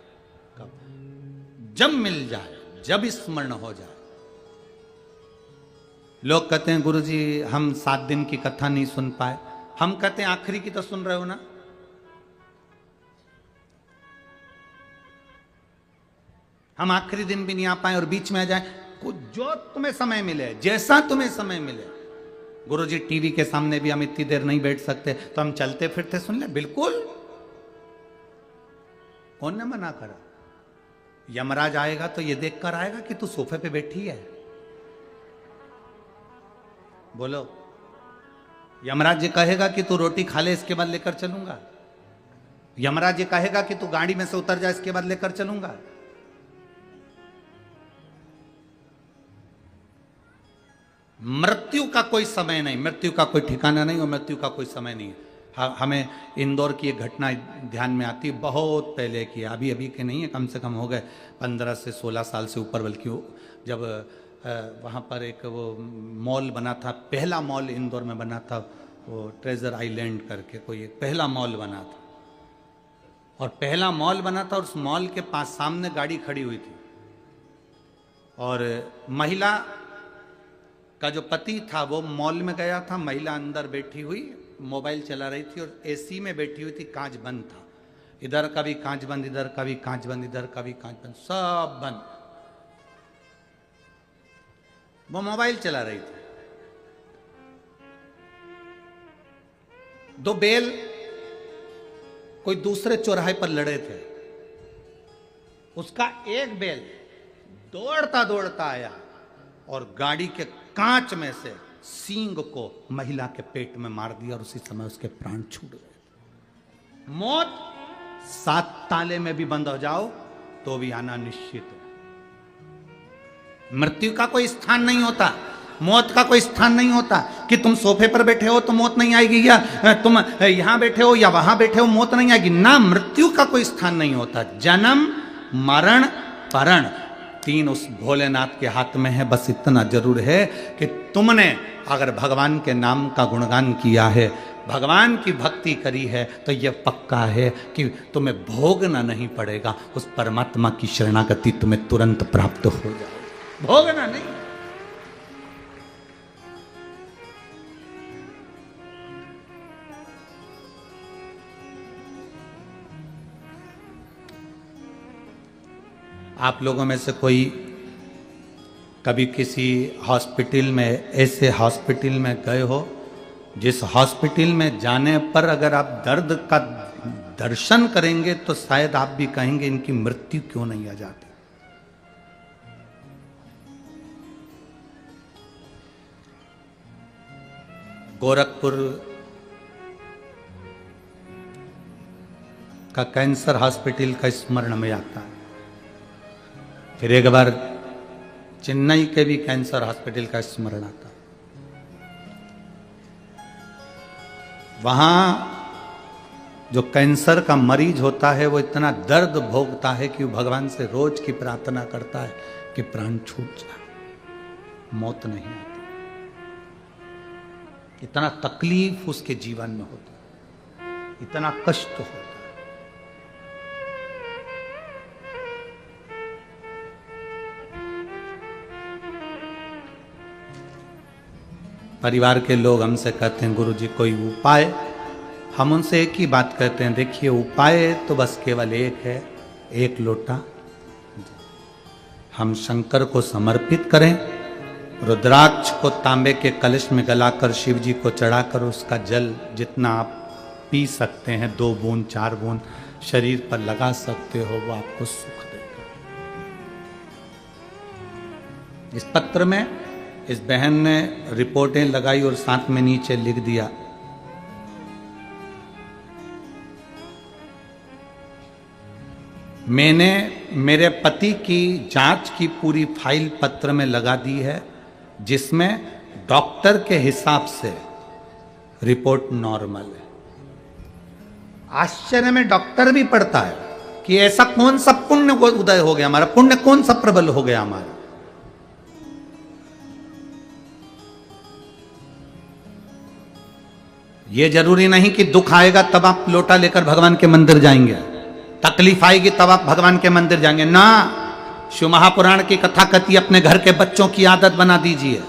कब? जब मिल जाए, जब स्मरण हो जाए। लोग कहते हैं गुरुजी हम 7 दिन की कथा नहीं सुन पाए। हम कहते हैं आखिरी की तो सुन रहे हो ना। हम आखिरी दिन भी नहीं आ पाए और बीच में आ जाए, जो तुम्हें समय मिले, जैसा तुम्हें समय मिले। गुरुजी टीवी के सामने भी हम इतनी देर नहीं बैठ सकते, तो हम चलते फिरते सुन ले, बिल्कुल, कौन ने मना करा। यमराज आएगा तो ये देखकर आएगा कि तू सोफे पे बैठी है? बोलो। यमराज जी कहेगा कि तू रोटी खा ले, इसके बाद लेकर चलूंगा? यमराज जी कहेगा कि तू गाड़ी में से उतर जा, इसके बाद लेकर चलूंगा? मृत्यु का कोई समय नहीं, मृत्यु का कोई ठिकाना नहीं और मृत्यु का कोई समय नहीं है। हमें इंदौर की एक घटना ध्यान में आती है, बहुत पहले की, अभी अभी के नहीं है, कम से कम हो गए 15 से 16 साल से ऊपर, बल्कि जब वहाँ पर एक वो मॉल बना था, पहला मॉल इंदौर में बना था, वो ट्रेजर आइलैंड करके कोई एक पहला मॉल बना था, और पहला मॉल बना था और उस मॉल के पास सामने गाड़ी खड़ी हुई थी, और महिला का जो पति था वो मॉल में गया था, महिला अंदर बैठी हुई मोबाइल चला रही थी और एसी में बैठी हुई थी, कांच बंद था, इधर का भी कांच बंद, इधर का भी कांच बंद, इधर का भी कांच बंद, सब बंद, वो मोबाइल चला रही थी। दो बैल कोई दूसरे चौराहे पर लड़े थे, उसका एक बैल दौड़ता दौड़ता आया और गाड़ी के कांच में से सींग को महिला के पेट में मार दिया और उसी समय उसके प्राण छूट गए। मौत 7 ताले में भी बंद हो जाओ तो भी आना निश्चित है। मृत्यु का कोई स्थान नहीं होता, मौत का कोई स्थान नहीं होता कि तुम सोफे पर बैठे हो तो मौत नहीं आएगी, या तुम यहां बैठे हो या वहां बैठे हो मौत नहीं आएगी ना। मृत्यु का कोई स्थान नहीं होता। जन्म, मरण, परण, 3 उस भोलेनाथ के हाथ में है। बस इतना जरूर है कि तुमने अगर भगवान के नाम का गुणगान किया है, भगवान की भक्ति करी है, तो यह पक्का है कि तुम्हें भोगना नहीं पड़ेगा, उस परमात्मा की शरणागति तुम्हें तुरंत प्राप्त हो जाए, भोगना नहीं। आप लोगों में से कोई कभी किसी हॉस्पिटल में, ऐसे हॉस्पिटल में गए हो जिस हॉस्पिटल में जाने पर अगर आप दर्द का दर्शन करेंगे तो शायद आप भी कहेंगे इनकी मृत्यु क्यों नहीं आ जाती। गोरखपुर का कैंसर हॉस्पिटल का स्मरण में आता है। फिर एक बार चेन्नई के भी कैंसर हॉस्पिटल का स्मरण आता है। वहां जो कैंसर का मरीज होता है वो इतना दर्द भोगता है कि वो भगवान से रोज की प्रार्थना करता है कि प्राण छूट जाए, मौत नहीं आती। इतना तकलीफ उसके जीवन में होता है, इतना कष्ट होता है। परिवार के लोग हमसे कहते हैं गुरुजी कोई उपाय। हम उनसे एक ही बात कहते हैं, देखिए उपाय तो बस केवल एक है, 1 लोटा हम शंकर को समर्पित करें, रुद्राक्ष को तांबे के कलश में गलाकर शिव जी को चढ़ाकर उसका जल जितना आप पी सकते हैं, 2 बूंद 4 बूंद शरीर पर लगा सकते हो, वो आपको सुख देगा। इस पत्र में इस बहन ने रिपोर्टें लगाई और साथ में नीचे लिख दिया, मैंने मेरे पति की जांच की पूरी फाइल पत्र में लगा दी है, जिसमें डॉक्टर के हिसाब से रिपोर्ट नॉर्मल है। आश्चर्य में डॉक्टर भी पढ़ता है कि ऐसा कौन सा पुण्य उदय हो गया हमारा, पुण्य कौन सा प्रबल हो गया हमारा। यह जरूरी नहीं कि दुख आएगा तब आप लोटा लेकर भगवान के मंदिर जाएंगे, तकलीफ आएगी तब आप भगवान के मंदिर जाएंगे ना। शिव महापुराण की कथा कहती अपने घर के बच्चों की आदत बना दीजिए।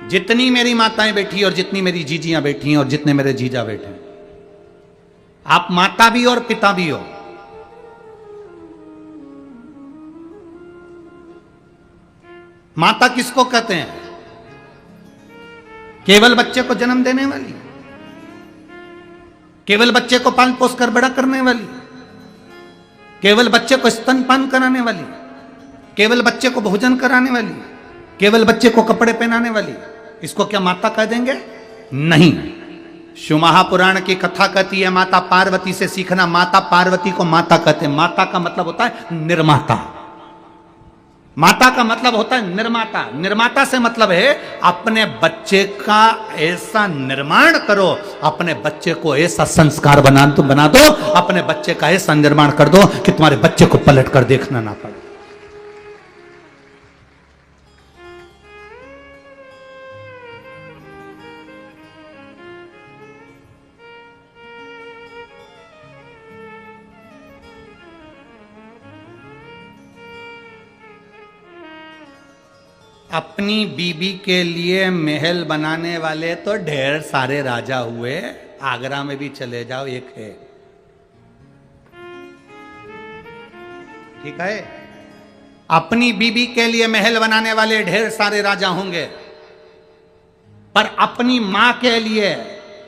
जितनी मेरी माताएं बैठी और जितनी मेरी जीजियां बैठी हैं और जितने मेरे जीजा बैठे हैं, आप माता भी और पिता भी हो, माता किसको कहते हैं? केवल बच्चे को जन्म देने वाली, केवल बच्चे को पाल पोस कर बड़ा करने वाली, केवल बच्चे को स्तनपान कराने वाली, केवल बच्चे को भोजन कराने वाली, केवल बच्चे को कपड़े पहनाने वाली, इसको क्या माता कह देंगे? नहीं। शिव महापुराण की कथा कहती है माता पार्वती से सीखना। माता पार्वती को माता कहते हैं। माता का मतलब होता है निर्माता। माता का मतलब होता है निर्माता। निर्माता से मतलब है अपने बच्चे का ऐसा निर्माण करो, अपने बच्चे को ऐसा संस्कार बना दो, अपने बच्चे का ऐसा निर्माण कर दो कि तुम्हारे बच्चे को पलट कर देखना ना पड़े। अपनी बीबी के लिए महल बनाने वाले तो ढेर सारे राजा हुए। आगरा में भी चले जाओ, एक है, ठीक है। अपनी बीबी के लिए महल बनाने वाले ढेर सारे राजा होंगे, पर अपनी मां के लिए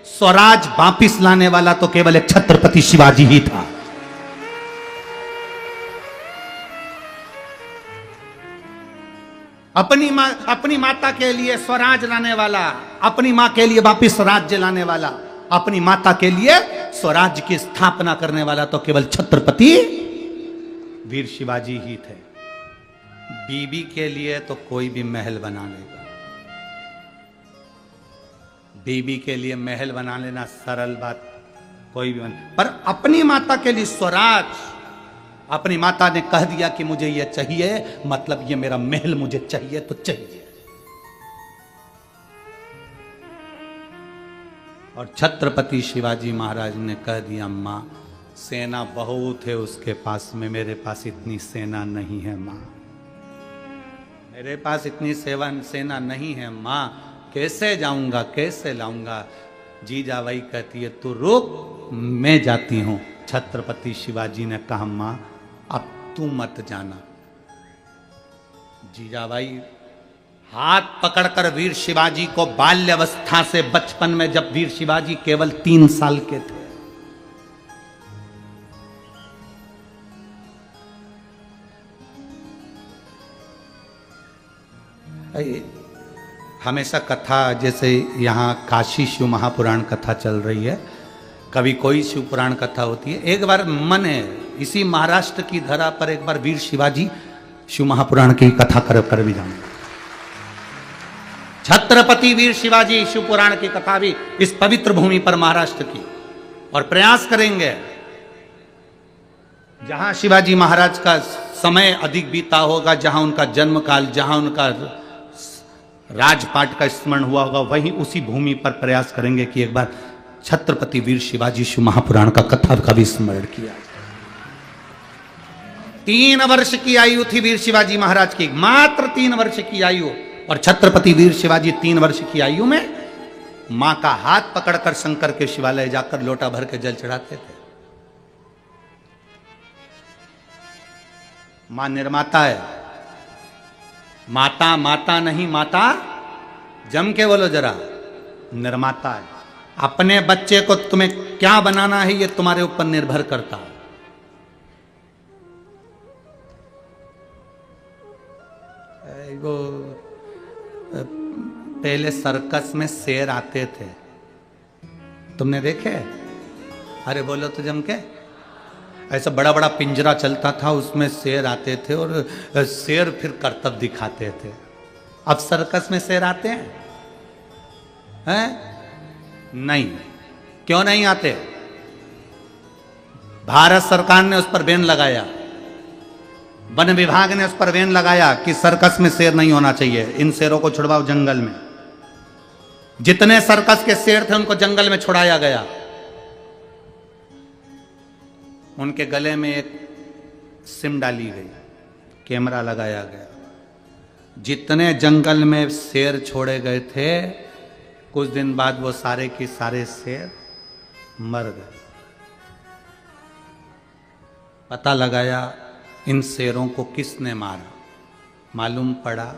स्वराज वापिस लाने वाला तो केवल एक छत्रपति शिवाजी ही था। अपनी माता के लिए स्वराज लाने वाला, अपनी मां के लिए वापिस राज्य लाने वाला, अपनी माता के लिए स्वराज की स्थापना करने वाला तो केवल छत्रपति वीर शिवाजी ही थे। बीबी के लिए तो कोई भी महल बना लेगा। बीबी के लिए महल बना लेना सरल बात, कोई भी पर अपनी माता के लिए स्वराज, अपनी माता ने कह दिया कि मुझे ये चाहिए, मतलब ये मेरा महल मुझे चाहिए तो चाहिए। और छत्रपति शिवाजी महाराज ने कह दिया, अम्मा सेना बहुत है उसके पास में, मेरे पास इतनी सेना नहीं है मां, मेरे पास इतनी सेना नहीं है मां, कैसे जाऊंगा, कैसे लाऊंगा। जीजा वही कहती है तू रुक, मैं जाती हूं। छत्रपति शिवाजी ने कहा मां अब तू मत जाना। जीजाबाई हाथ पकड़कर वीर शिवाजी को बाल्यावस्था से, बचपन में जब वीर शिवाजी केवल 3 साल के थे, हमेशा कथा, जैसे यहाँ काशी शिव महापुराण कथा चल रही है, कभी कोई शिव पुराण कथा होती है, एक बार मन है इसी महाराष्ट्र की धरा पर एक बार वीर शिवाजी शिव महापुराण की कथा कर भी जाऊंगा। छत्रपति वीर शिवाजी शिव पुराण की कथा भी इस पवित्र भूमि पर महाराष्ट्र की, और प्रयास करेंगे जहां शिवाजी महाराज का समय अधिक बीता होगा, जहां उनका जन्म काल, जहां उनका राजपाट का स्मरण हुआ होगा, वहीं उसी भूमि पर प्रयास करेंगे कि एक बार छत्रपति वीर शिवाजी शिव महापुराण का कथा का भी स्मरण किया। 3 वर्ष की आयु थी वीर शिवाजी महाराज की, मात्र 3 वर्ष की आयु, और छत्रपति वीर शिवाजी 3 वर्ष की आयु में मां का हाथ पकड़कर शंकर के शिवालय जाकर लोटा भर के जल चढ़ाते थे। मां निर्माता है, माता माता नहीं, माता जम के बोलो जरा, निर्माता है। अपने बच्चे को तुम्हें क्या बनाना है ये तुम्हारे ऊपर निर्भर करता है। वो पहले सर्कस में शेर आते थे, तुमने देखे? अरे बोलो तो जम के, ऐसा बड़ा बड़ा पिंजरा चलता था, उसमें शेर आते थे और शेर फिर करतब दिखाते थे। अब सर्कस में शेर आते हैं? नहीं। क्यों नहीं आते? भारत सरकार ने उस पर बैन लगाया, वन विभाग ने उस पर बैन लगाया कि सर्कस में शेर नहीं होना चाहिए, इन शेरों को छुड़वाओ जंगल में। जितने सर्कस के शेर थे उनको जंगल में छुड़ाया गया, उनके गले में एक सिम डाली गई, कैमरा लगाया गया। जितने जंगल में शेर छोड़े गए थे, कुछ दिन बाद वो सारे के सारे शेर मर गए। पता लगाया इन शेरों को किसने मारा, मालूम पड़ा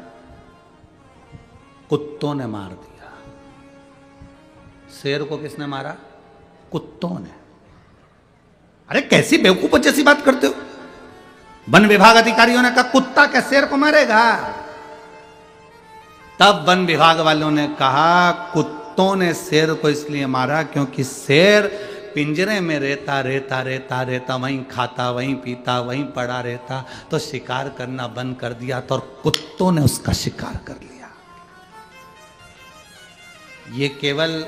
कुत्तों ने मार दिया। शेर को किसने मारा? कुत्तों ने। अरे कैसी बेवकूफ जैसी बात करते हो। वन विभाग अधिकारियों ने कहा कुत्ता क्या शेर को मारेगा? तब वन विभाग वालों ने कहा कुत्तों ने शेर को इसलिए मारा क्योंकि शेर पिंजरे में रहता वहीं खाता वहीं पीता वहीं पड़ा रहता, तो शिकार करना बंद कर दिया तो, और कुत्तों ने उसका शिकार कर लिया। ये केवल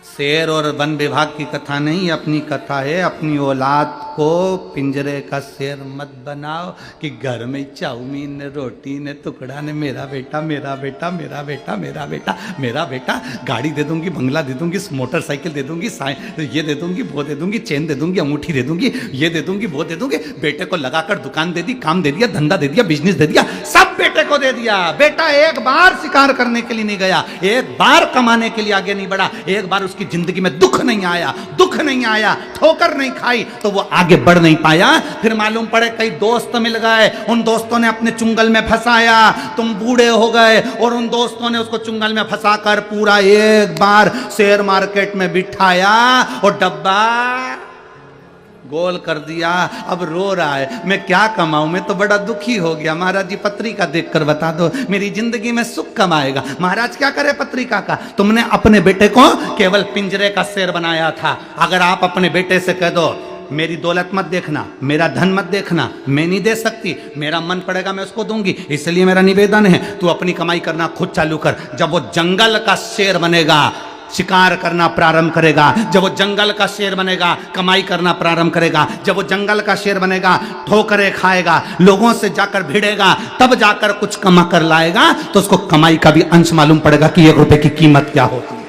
शेर और वन विभाग की कथा नहीं, अपनी कथा है। अपनी औलाद को पिंजरे का शेर मत बनाओ कि घर में चाउमीन ने रोटी ने टुकड़ा ने मेरा बेटा मेरा बेटा मेरा बेटा मेरा बेटा मेरा बेटा, गाड़ी दे दूंगी, बंगला दे दूंगी, मोटरसाइकिल दे दूंगी, ये दे दूंगी, वो दे दूंगी, चेन दे दूंगी, अंगूठी दे दूंगी, ये दे दूंगी, वो दे दूंगी। बेटे को लगाकर दुकान दे दी, काम दे दिया, धंधा दे दिया, बिजनेस दे दिया, सब बेटे को दे दिया। बेटा एक बार शिकार करने के लिए नहीं गया, एक बार कमाने के लिए आगे नहीं बढ़ा, एक बार उसकी जिंदगी में दुख नहीं आया, ठोकर नहीं खाई तो वो आगे बढ़ नहीं पाया। फिर मालूम पड़े कई दोस्त मिल गए, उन दोस्तों ने अपने चुंगल में फंसाया, तुम बूढ़े हो गए और उन दोस्तों ने उसको चुंगल में फंसाकर पूरा एक बार शेयर मार्केट में बिठाया और डब्बा गोल कर दिया। अब रो रहा है, मैं क्या कमाऊं, मैं तो बड़ा दुखी हो गया। महाराज जी पत्रिका देखकर बता दो, मेरी जिंदगी में सुख कब आएगा। महाराज क्या करे पत्रिका का, तुमने अपने बेटे को केवल पिंजरे का शेर बनाया था। अगर आप अपने बेटे से कह दो मेरी दौलत मत देखना, मेरा धन मत देखना, मैं नहीं दे सकती, मेरा मन पड़ेगा मैं उसको दूंगी, इसलिए मेरा निवेदन है तू अपनी कमाई करना खुद चालू कर। जब वो जंगल का शेर बनेगा, शिकार करना प्रारंभ करेगा, जब वो जंगल का शेर बनेगा, कमाई करना प्रारंभ करेगा, जब वो जंगल का शेर बनेगा, ठोकरें खाएगा, लोगों से जाकर भिड़ेगा, तब जाकर कुछ कमा कर लाएगा, तो उसको कमाई का भी अंश मालूम पड़ेगा कि 1 रुपए की कीमत क्या होती है।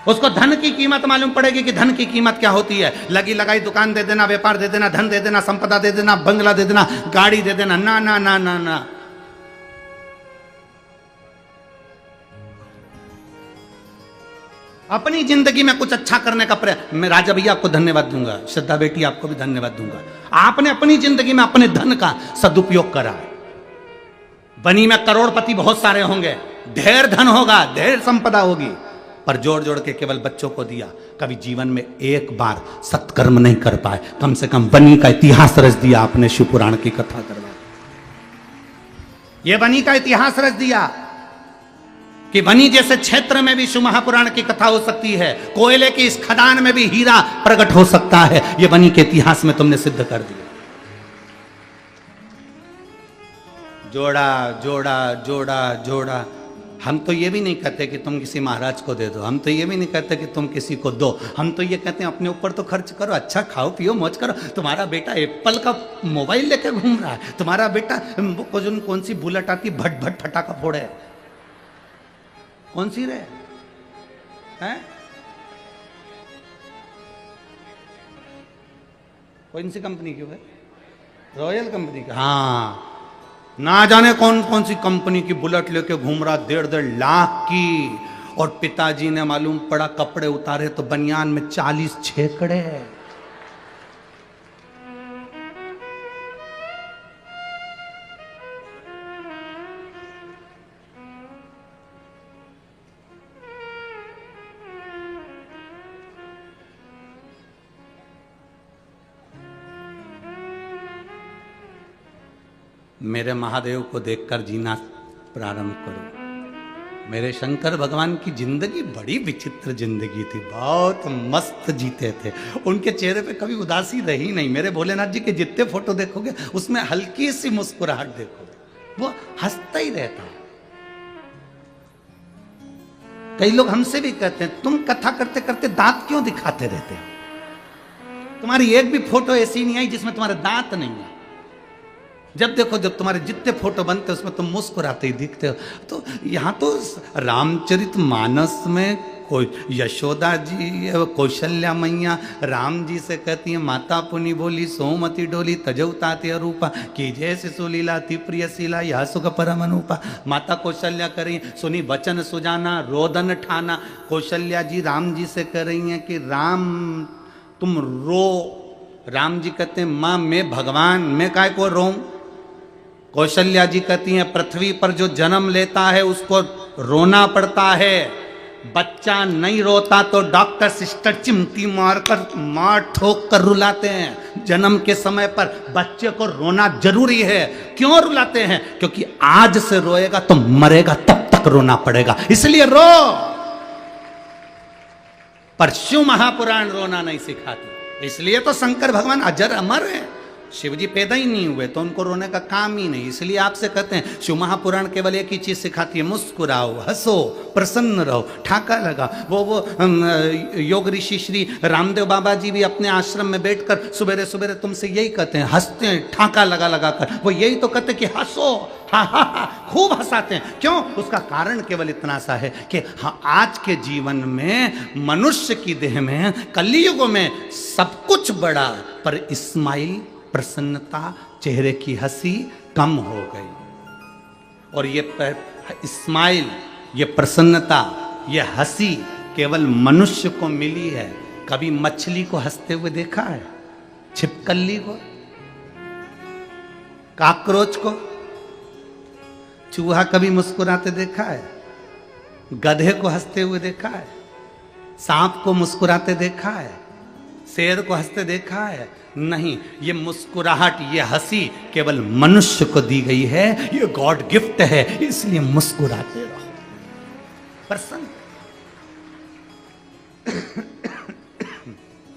उसको धन की कीमत मालूम पड़ेगी कि धन की कीमत क्या होती है। लगी लगाई दुकान दे देना, व्यापार दे देना, धन दे देना, संपदा दे देना, बंगला दे देना, गाड़ी दे देना, ना ना ना ना ना। अपनी जिंदगी में कुछ अच्छा करने का प्रयास। मैं राजा भैया आपको धन्यवाद दूंगा, श्रद्धा बेटी आपको भी धन्यवाद दूंगा। आपने अपनी जिंदगी में अपने धन का सदुपयोग करा। बनी में करोड़पति बहुत सारे होंगे, ढेर धन होगा, ढेर संपदा होगी, पर जोड़ जोड़ के केवल बच्चों को दिया। कभी जीवन में एक बार सत्कर्म नहीं कर पाए। कम से कम बनी का इतिहास रच दिया आपने, शिव पुराण की कथा करवा। यह बनी का इतिहास रच दिया कि बनी जैसे क्षेत्र में भी शिव महापुराण की कथा हो सकती है, कोयले की इस खदान में भी हीरा प्रकट हो सकता है। यह बनी के इतिहास में तुमने सिद्ध कर दिया। जोड़ा जोड़ा जोड़ा जोड़ा। हम तो ये भी नहीं कहते कि तुम किसी महाराज को दे दो, हम तो ये भी नहीं कहते कि तुम किसी को दो, हम तो ये कहते हैं अपने ऊपर तो खर्च करो, अच्छा खाओ पियो मौज करो। तुम्हारा बेटा एप्पल का मोबाइल लेकर घूम रहा है, तुम्हारा बेटा कौन सी बुलेट आती भट भट फटाका फोड़े, कौन सी रे हैं, कौन सी कंपनी की है, रॉयल कंपनी का। हाँ, ना जाने कौन कौन सी कंपनी की बुलेट लेके घूम रहा, 1.5 लाख की। और पिताजी ने मालूम पड़ा कपड़े उतारे तो बनियान में 40 छेकड़े। मेरे महादेव को देखकर जीना प्रारंभ करो। मेरे शंकर भगवान की जिंदगी बड़ी विचित्र जिंदगी थी, बहुत मस्त जीते थे। उनके चेहरे पे कभी उदासी रही नहीं। मेरे भोलेनाथ जी के जितने फोटो देखोगे उसमें हल्की सी मुस्कुराहट देखोगे, वो हंसता ही रहता है। कई लोग हमसे भी कहते हैं तुम कथा करते करते दांत क्यों दिखाते रहते हो, तुम्हारी एक भी फोटो ऐसी नहीं आई जिसमें तुम्हारे दांत नहीं है। जब देखो, जब तुम्हारे जितने फोटो बनते उसमें तुम मुस्कुराते ही दिखते हो। तो यहाँ तो रामचरितमानस में कोई यशोदा जी, कौशल्या मैया राम जी से कहती है माता पुनि बोली सोमति डोली तजौताते अरूपा की जय शिशु लीला थी प्रिय शीला यह सुख परम अनुपा। माता कौशल्या कर रही हैं, सुनी वचन सुजाना रोदन ठाना। कौशल्या जी राम जी से कह रही हैं कि राम तुम रो। राम जी कहते हैं माँ मैं भगवान, मैं काय को रोऊं, कौशल्या जी कहती हैं पृथ्वी पर जो जन्म लेता है उसको रोना पड़ता है, बच्चा नहीं रोता तो डॉक्टर सिस्टर चिमटी मार ठोक कर रुलाते हैं। जन्म के समय पर बच्चे को रोना जरूरी है। क्यों रुलाते हैं? क्योंकि आज से रोएगा तो मरेगा तब तक रोना पड़ेगा, इसलिए रो। पर शिव महापुराण रोना नहीं सिखाती, इसलिए तो शंकर भगवान अजर अमर है। शिव जी पैदा ही नहीं हुए तो उनको रोने का काम ही नहीं, इसलिए आपसे कहते हैं शिव महापुराण केवल एक ही चीज सिखाती है, मुस्कुराओ, हंसो, प्रसन्न रहो, ठाका लगा। वो योग ऋषि श्री रामदेव बाबा जी भी अपने आश्रम में बैठकर सुबेरे सुबेरे तुमसे यही कहते हैं, हंसते हैं ठाका लगा लगा कर। वो यही तो कहते कि हंसो, हा हा हा, खूब हंसाते हैं। क्यों? उसका कारण केवल इतना सा है कि हाँ, आज के जीवन में मनुष्य की देह में कलयुग में सब कुछ बड़ा, पर स्माइल, प्रसन्नता, चेहरे की हंसी कम हो गई। और ये स्माइल, ये प्रसन्नता, ये हंसी केवल मनुष्य को मिली है। कभी मछली को हंसते हुए देखा है? छिपकली को, कॉकरोच को, चूहा कभी मुस्कुराते देखा है? गधे को हंसते हुए देखा है? सांप को मुस्कुराते देखा है? शेर को हंसते देखा है? नहीं। ये मुस्कुराहट, ये हंसी केवल मनुष्य को दी गई है, ये गॉड गिफ्ट है, इसलिए मुस्कुराते रहो, प्रसन्न।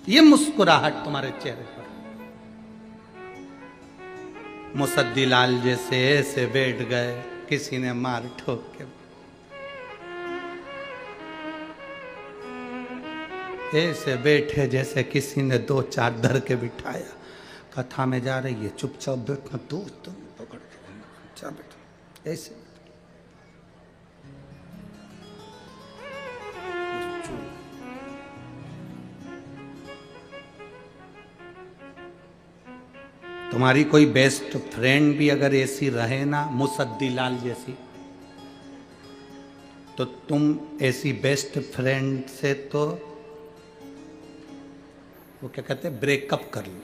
ये मुस्कुराहट तुम्हारे चेहरे पर। मुसद्दी लाल जैसे ऐसे बैठ गए, किसी ने मार ठोक के, ऐसे बैठे जैसे किसी ने दो चार धर के बिठाया। कथा में जा रही है, चुपचाप बैठना, दोस्त पकड़ के चुपचाप बैठो, ऐसे तुम्हारी कोई बेस्ट फ्रेंड भी अगर ऐसी रहे ना, मुसद्दी लाल जैसी, तो तुम ऐसी बेस्ट फ्रेंड से तो वो क्या कहते हैं, ब्रेकअप कर लो।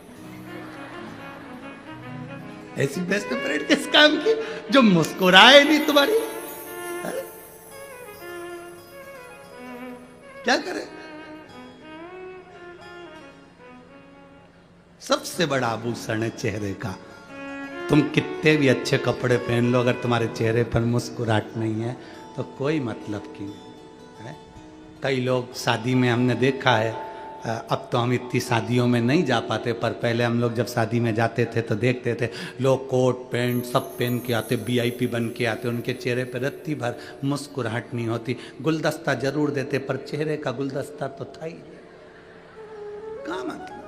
ऐसी बेस्ट फ्रेंड किस काम की जो मुस्कुराए नहीं तुम्हारी? क्या करे? सबसे बड़ा आभूषण है चेहरे का। तुम कितने भी अच्छे कपड़े पहन लो, अगर तुम्हारे चेहरे पर मुस्कुराहट नहीं है तो कोई मतलब की नहीं है। कई लोग शादी में हमने देखा है, अब तो हम इतनी शादियों में नहीं जा पाते, पर पहले हम लोग जब शादी में जाते थे तो देखते थे लोग कोट पैंट सब पहन के आते, वीआईपी बन के आते, उनके चेहरे पर रत्ती भर मुस्कुराहट नहीं होती। गुलदस्ता जरूर देते, पर चेहरे का गुलदस्ता तो था ही कहाँ। मतलब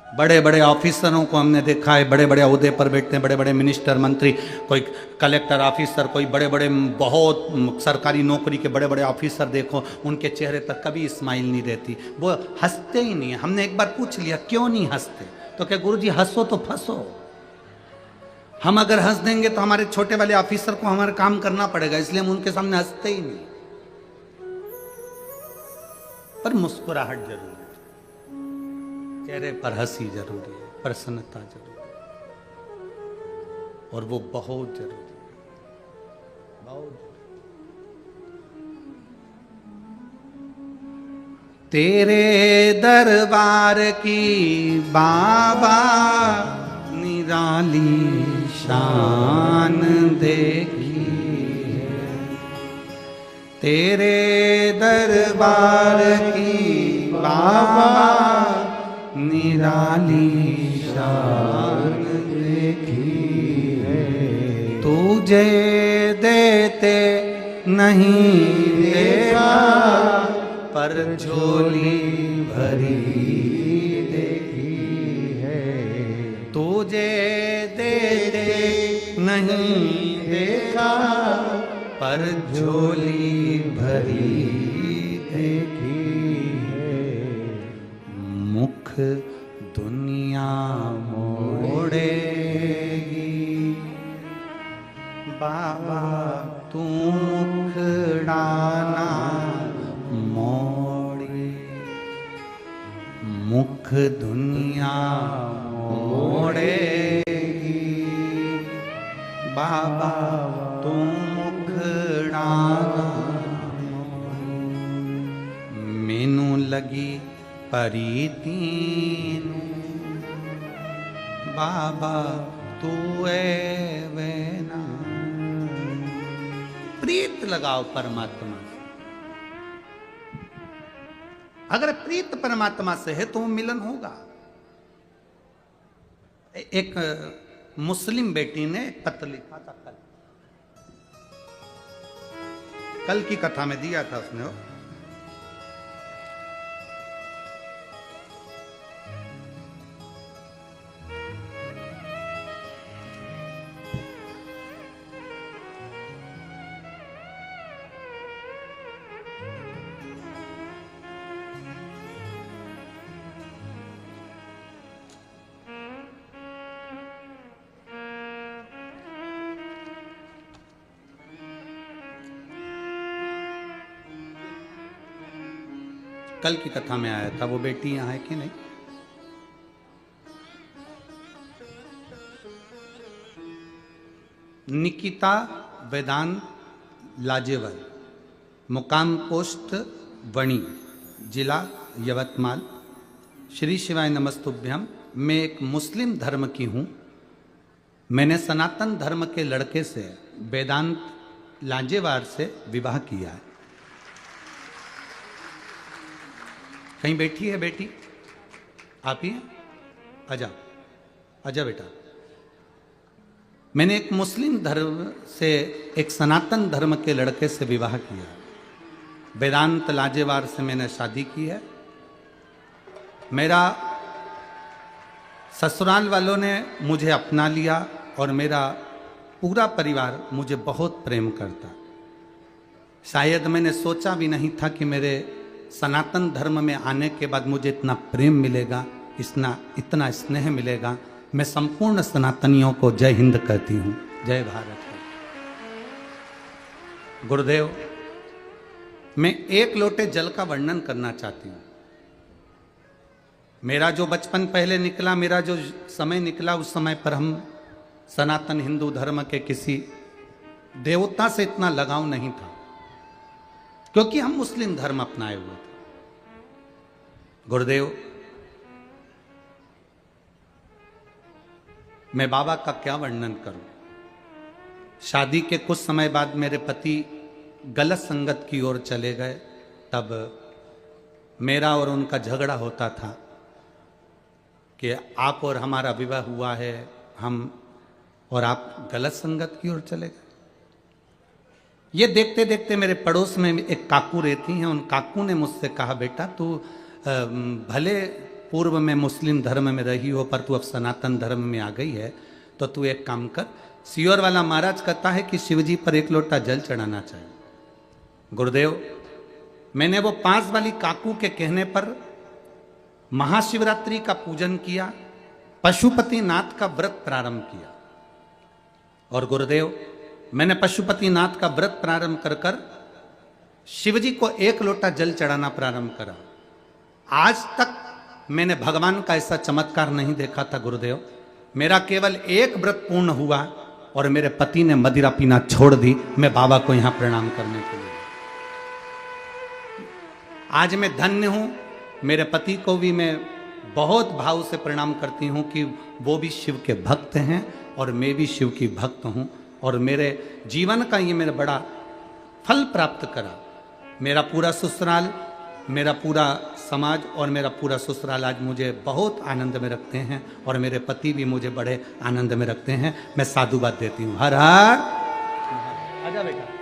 बड़े बड़े ऑफिसरों को हमने देखा है, बड़े बड़े ओहदे पर बैठते हैं, बड़े बड़े मिनिस्टर, मंत्री, कोई कलेक्टर ऑफिसर, कोई बड़े बड़े बहुत सरकारी नौकरी के बड़े बड़े ऑफिसर देखो, उनके चेहरे पर कभी स्माइल नहीं रहती, वो हंसते ही नहीं है। हमने एक बार पूछ लिया क्यों नहीं हंसते, तो क्या गुरुजी हंसो तो फंसो। हम अगर हंस देंगे तो हमारे छोटे वाले ऑफिसर को हमारा काम करना पड़ेगा, इसलिए हम उनके सामने हंसते ही नहीं। पर मुस्कुराहट जरूरी है, चेहरे पर हंसी जरूरी है, प्रसन्नता जरूरी है, और वो बहुत जरूरी है, बहुत। तेरे दरबार की बाबा निराली शान देखी है, तेरे दरबार की बाबा निराली शान देखी है। तुझे देते नहीं देखा, पर झोली भरी देखी है। तुझे देते नहीं देखा, पर झोली भरी देखी है। मुख दुनिया मोड़ेगी, बाबा तू मुखड़ाना मोड़ी। मुख दुनिया मोड़ेगी, छोड़ेगी बाबा तू मुखड़ा मैनू लगी परीतीन बाबा तू वे ना। प्रीत लगाओ परमात्मा से। अगर प्रीत परमात्मा से है तो मिलन होगा। एक मुस्लिम बेटी ने पत्र लिखा था कल की कथा में दिया था उसने वो। कल की कथा में आया था। वो बेटी यहां है कि नहीं? निकिता वेदांत लाजेवर, मुकाम पोस्ट वणी, जिला यवतमाल। श्री शिवाय नमस्तुभ्यम। मैं एक मुस्लिम धर्म की हूं। मैंने सनातन धर्म के लड़के से वेदांत लाजेवार से विवाह किया है। कहीं बैठी है बेटी? आप ही हैं? आजा आजा बेटा। मैंने एक मुस्लिम धर्म से एक सनातन धर्म के लड़के से विवाह किया। वेदांत लाजेवार से मैंने शादी की है। मेरा ससुराल वालों ने मुझे अपना लिया और मेरा पूरा परिवार मुझे बहुत प्रेम करता। शायद मैंने सोचा भी नहीं था कि मेरे सनातन धर्म में आने के बाद मुझे इतना प्रेम मिलेगा, इतना स्नेह मिलेगा। मैं संपूर्ण सनातनियों को जय हिंद कहती हूँ, जय भारत। गुरुदेव, मैं एक लोटे जल का वर्णन करना चाहती हूँ। मेरा जो बचपन पहले निकला, मेरा जो समय निकला, उस समय पर हम सनातन हिंदू धर्म के किसी देवता से इतना लगाव नहीं था, क्योंकि हम मुस्लिम धर्म अपनाए हुए थे। गुरुदेव, मैं बाबा का क्या वर्णन करूं। शादी के कुछ समय बाद मेरे पति गलत संगत की ओर चले गए। तब मेरा और उनका झगड़ा होता था कि आप और हमारा विवाह हुआ है, हम और आप गलत संगत की ओर चले गए। ये देखते देखते मेरे पड़ोस में एक काकू रहती हैं। उन काकू ने मुझसे कहा, बेटा तू भले पूर्व में मुस्लिम धर्म में रही हो, पर तू अब सनातन धर्म में आ गई है, तो तू एक काम कर। सियोर वाला महाराज कहता है कि शिवजी पर एक लोटा जल चढ़ाना चाहिए। गुरुदेव, मैंने वो 5 वाली काकू के कहने पर महाशिवरात्रि का पूजन किया, पशुपतिनाथ का व्रत प्रारंभ किया। और गुरुदेव, मैंने पशुपतिनाथ का व्रत प्रारंभ कर कर शिवजी को एक लोटा जल चढ़ाना प्रारंभ करा। आज तक मैंने भगवान का ऐसा चमत्कार नहीं देखा था। गुरुदेव, मेरा केवल एक व्रत पूर्ण हुआ और मेरे पति ने मदिरा पीना छोड़ दी। मैं बाबा को यहां प्रणाम करने के लिए आज मैं धन्य हूं। मेरे पति को भी मैं बहुत भाव से प्रणाम करती हूं कि वो भी शिव के भक्त हैं और मैं भी शिव की भक्त हूं। और मेरे जीवन का ये मेरा बड़ा फल प्राप्त करा। मेरा पूरा ससुराल, मेरा पूरा समाज और मेरा पूरा ससुराल आज मुझे बहुत आनंद में रखते हैं और मेरे पति भी मुझे बड़े आनंद में रखते हैं। मैं साधुवाद देती हूँ। हर हर। आजा बेटा।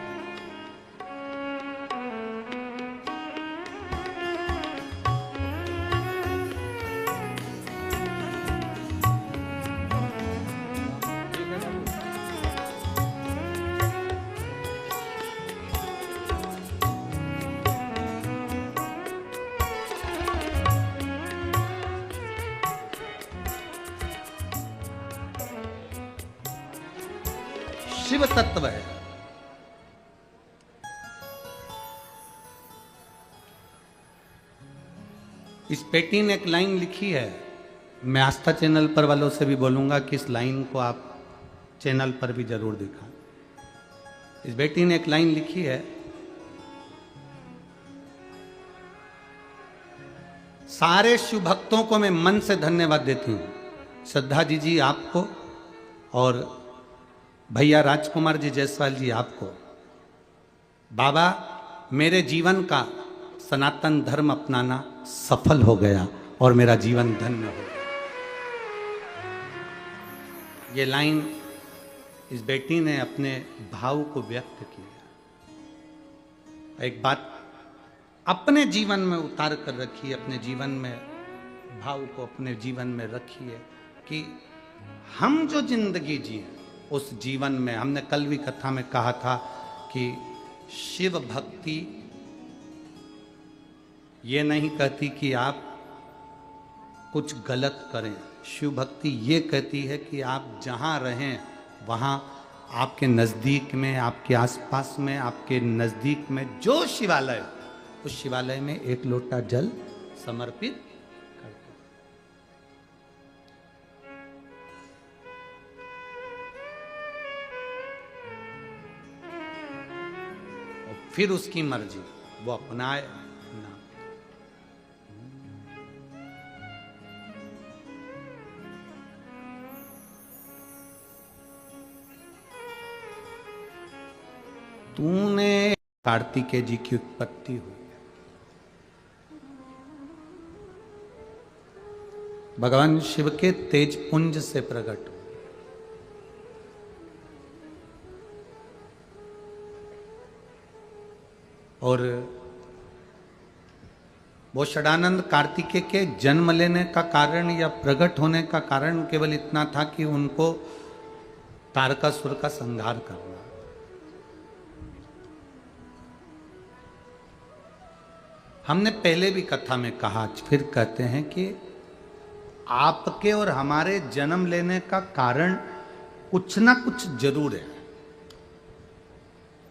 शिव तत्व है। इस पेटी ने एक लाइन लिखी है, मैं आस्था चैनल पर वालों से भी बोलूँगा कि इस लाइन को आप चैनल पर भी जरूर दिखाएं। इस बेटी ने एक लाइन लिखी है, सारे शिव भक्तों को मैं मन से धन्यवाद देती हूँ, श्रद्धा जी आपको और भैया राजकुमार जी जायसवाल जी आपको। बाबा, मेरे जीवन का सनातन धर्म अपनाना सफल हो गया और मेरा जीवन धन्य हो गया। ये लाइन इस बेटी ने अपने भाव को व्यक्त किया। एक बात अपने जीवन में उतार कर रखिए, अपने जीवन में भाव को अपने जीवन में रखिए कि हम जो जिंदगी जिए उस जीवन में, हमने कल भी कथा में कहा था कि शिव भक्ति ये नहीं कहती कि आप कुछ गलत करें। शिव भक्ति ये कहती है कि आप जहाँ रहें वहाँ आपके नज़दीक में, आपके आसपास में, आपके नज़दीक में जो शिवालय, उस शिवालय में एक लोटा जल समर्पित कर दो। और फिर उसकी मर्जी, वो अपनाए ना। तूने कार्तिकेय जी की उत्पत्ति हुई, भगवान शिव के तेज पुंज से प्रकट हुई। और वो षडानंद कार्तिकेय के जन्म लेने का कारण या प्रकट होने का कारण केवल इतना था कि उनको तारकासुर का संहार करना। हमने पहले भी कथा में कहा, फिर कहते हैं कि आपके और हमारे जन्म लेने का कारण कुछ ना कुछ जरूर है।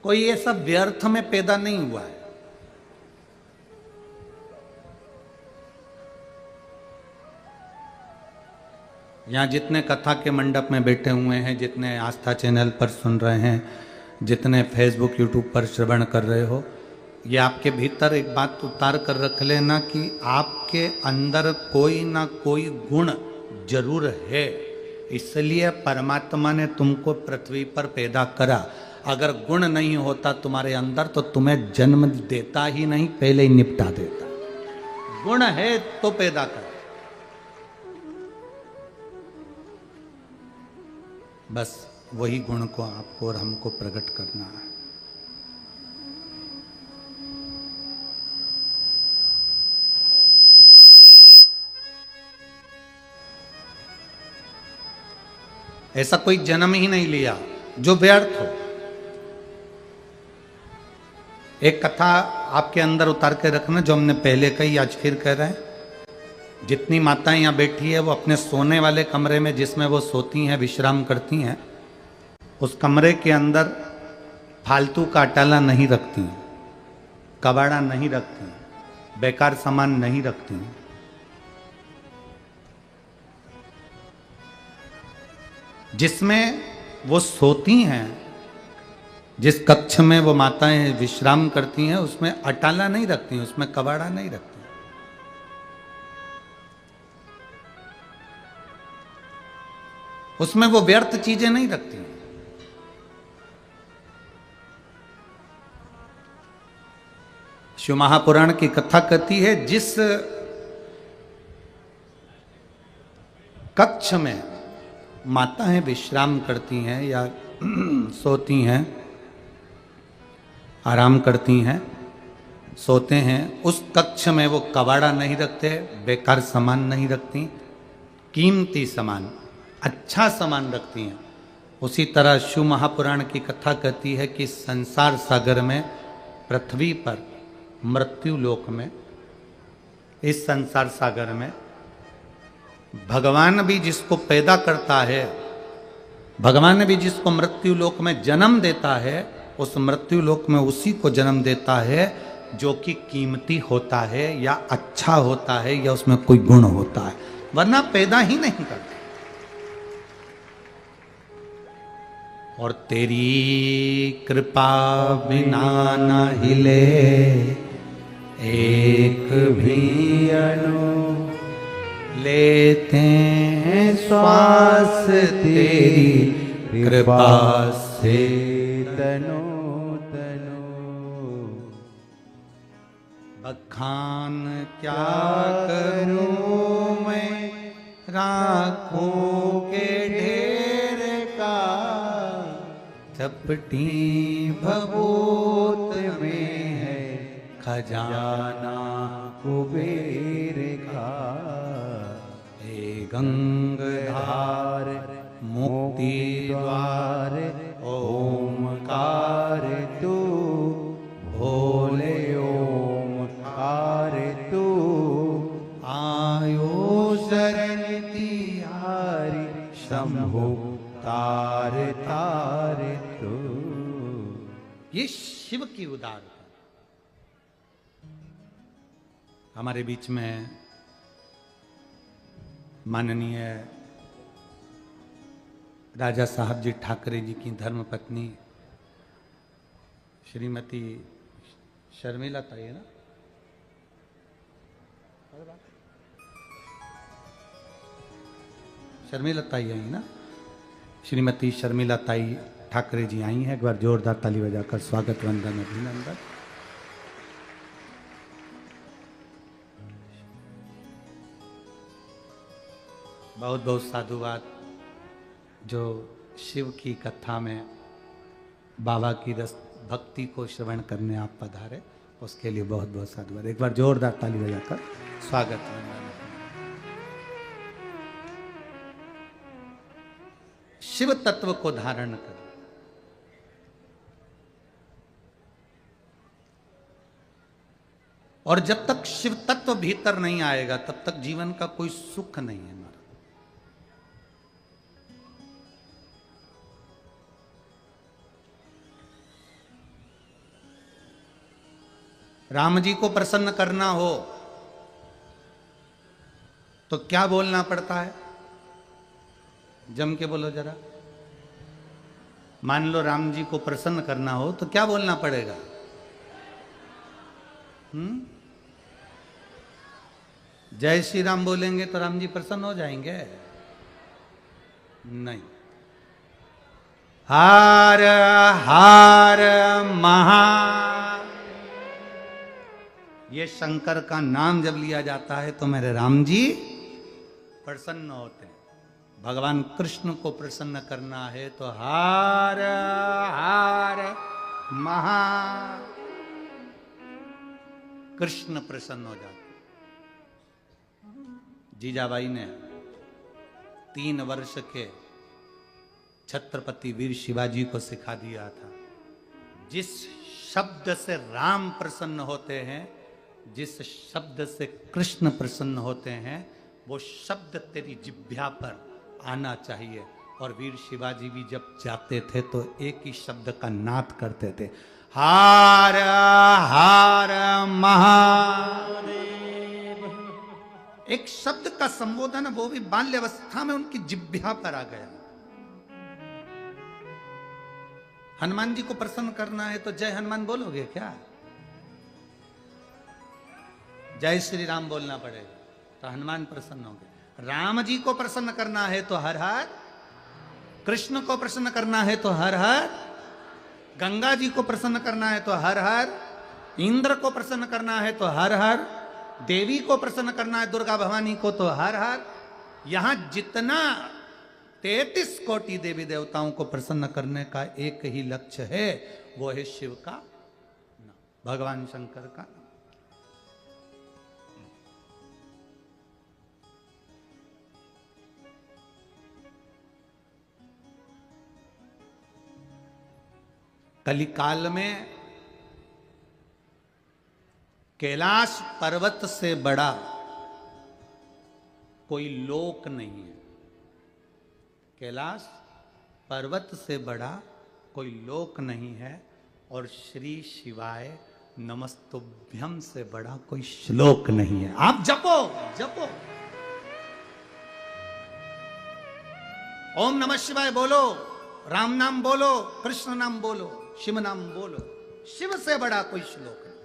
कोई ऐसा व्यर्थ में पैदा नहीं हुआ है। यहां जितने कथा के मंडप में बैठे हुए हैं, जितने आस्था चैनल पर सुन रहे हैं, जितने फेसबुक यूट्यूब पर श्रवण कर रहे हो, ये आपके भीतर एक बात उतार कर रख लेना कि आपके अंदर कोई ना कोई गुण जरूर है। इसलिए परमात्मा ने तुमको पृथ्वी पर पैदा करा। अगर गुण नहीं होता तुम्हारे अंदर तो तुम्हें जन्म देता ही नहीं, पहले ही निपटा देता। गुण है तो पैदा कर, बस वही गुण को आपको और हमको प्रकट करना है। ऐसा कोई जन्म ही नहीं लिया जो व्यर्थ हो। एक कथा आपके अंदर उतार के रखना, जो हमने पहले कही, आज फिर कह रहे हैं। जितनी माताएं यहाँ बैठी है वो अपने सोने वाले कमरे में, जिसमें वो सोती हैं, विश्राम करती हैं, उस कमरे के अंदर फालतू का अटाला नहीं रखती, कबाड़ा नहीं रखती, बेकार सामान नहीं रखती। जिसमें वो सोती हैं, जिस कक्ष में वो माताएं विश्राम करती हैं, उसमें अटाला नहीं रखती, उसमें कबाड़ा नहीं रखती। उसमें वो व्यर्थ चीजें नहीं रखती। शिव महापुराण की कथा कहती है, जिस कक्ष में माताएं विश्राम करती हैं या सोती हैं, आराम करती हैं, सोते हैं, उस कक्ष में वो कबाड़ा नहीं रखते, बेकार सामान नहीं रखती, कीमती सामान, अच्छा सामान रखती हैं। उसी तरह शिव महापुराण की कथा कहती है कि संसार सागर में, पृथ्वी पर, मृत्यु लोक में, इस संसार सागर में भगवान भी जिसको पैदा करता है, भगवान भी जिसको मृत्यु लोक में जन्म देता है, उस मृत्यु लोक में उसी को जन्म देता है जो कि कीमती होता है या अच्छा होता है या उसमें कोई गुण होता है। वरना पैदा ही नहीं करते। और तेरी कृपा बिना न हिले एक भी अणु, लेते हैं श्वास तेरी कृपा से तनो तनो। बखान क्या करूं मैं राखों के ढेर का, चपटी भभूत में है खजाना कुबेर का। हे गंगाधार मुक्ति द्वार ओमकार तू भोले ओमकार तू। आयो शरण तिहारी शंभु तार तार तू। ये शिव की उदारता। हमारे बीच में माननीय राजा साहब जी ठाकरे जी की धर्मपत्नी श्रीमती शर्मिला ताई है ना, शर्मिला ताई आई ना, श्रीमती शर्मिला ताई ठाकरे जी आई हैं। एक बार जोरदार ताली बजाकर स्वागत वंदन अभिनंदन। बहुत बहुत साधुवाद जो शिव की कथा में बाबा की रस भक्ति को श्रवण करने आप पधारे, उसके लिए बहुत बहुत साधुवाद। एक बार जोरदार ताली बजाकर स्वागत वंदन। शिव तत्व को धारण कर, और जब तक शिव तत्व भीतर नहीं आएगा तब तक जीवन का कोई सुख नहीं है। हमारा राम जी को प्रसन्न करना हो तो क्या बोलना पड़ता है? जम के बोलो जरा। मान लो राम जी को प्रसन्न करना हो तो क्या बोलना पड़ेगा? जय श्री राम बोलेंगे तो राम जी प्रसन्न हो जाएंगे? नहीं। हार हार महा, ये शंकर का नाम जब लिया जाता है तो मेरे राम जी प्रसन्न होते हैं। भगवान कृष्ण को प्रसन्न करना है तो हार हार महा, कृष्ण प्रसन्न हो जाते। जीजाबाई ने 3 वर्ष के छत्रपति वीर शिवाजी को सिखा दिया था, जिस शब्द से राम प्रसन्न होते हैं, जिस शब्द से कृष्ण प्रसन्न होते हैं, वो शब्द तेरी जिह्वा पर आना चाहिए। और वीर शिवाजी भी जब जाते थे तो एक ही शब्द का नाद करते थे, हार हार महादेव। एक शब्द का संबोधन वो भी बाल्यावस्था में उनकी जिह्वा पर आ गया। हनुमान जी को प्रसन्न करना है तो जय हनुमान बोलोगे क्या? जय श्री राम बोलना पड़ेगा तो हनुमान प्रसन्न होंगे। राम जी को प्रसन्न करना है तो हर हर, कृष्ण को प्रसन्न करना है तो हर हर, गंगा जी को प्रसन्न करना है तो हर हर, इंद्र को प्रसन्न करना है तो हर हर, देवी को प्रसन्न करना है दुर्गा भवानी को तो हर हर। यहां जितना 33 कोटि देवी देवताओं को प्रसन्न करने का एक ही लक्ष्य है, वो है शिव का नाम, भगवान शंकर का नाम। कलिकाल में कैलाश पर्वत से बड़ा कोई लोक नहीं है। कैलाश पर्वत से बड़ा कोई लोक नहीं है, और श्री शिवाय नमस्तुभ्यम से बड़ा कोई श्लोक नहीं है। आप जपो जपो। ओम नमः शिवाय बोलो, राम नाम बोलो, कृष्ण नाम बोलो, शिव नाम बोलो। शिव से बड़ा कोई श्लोक नहीं।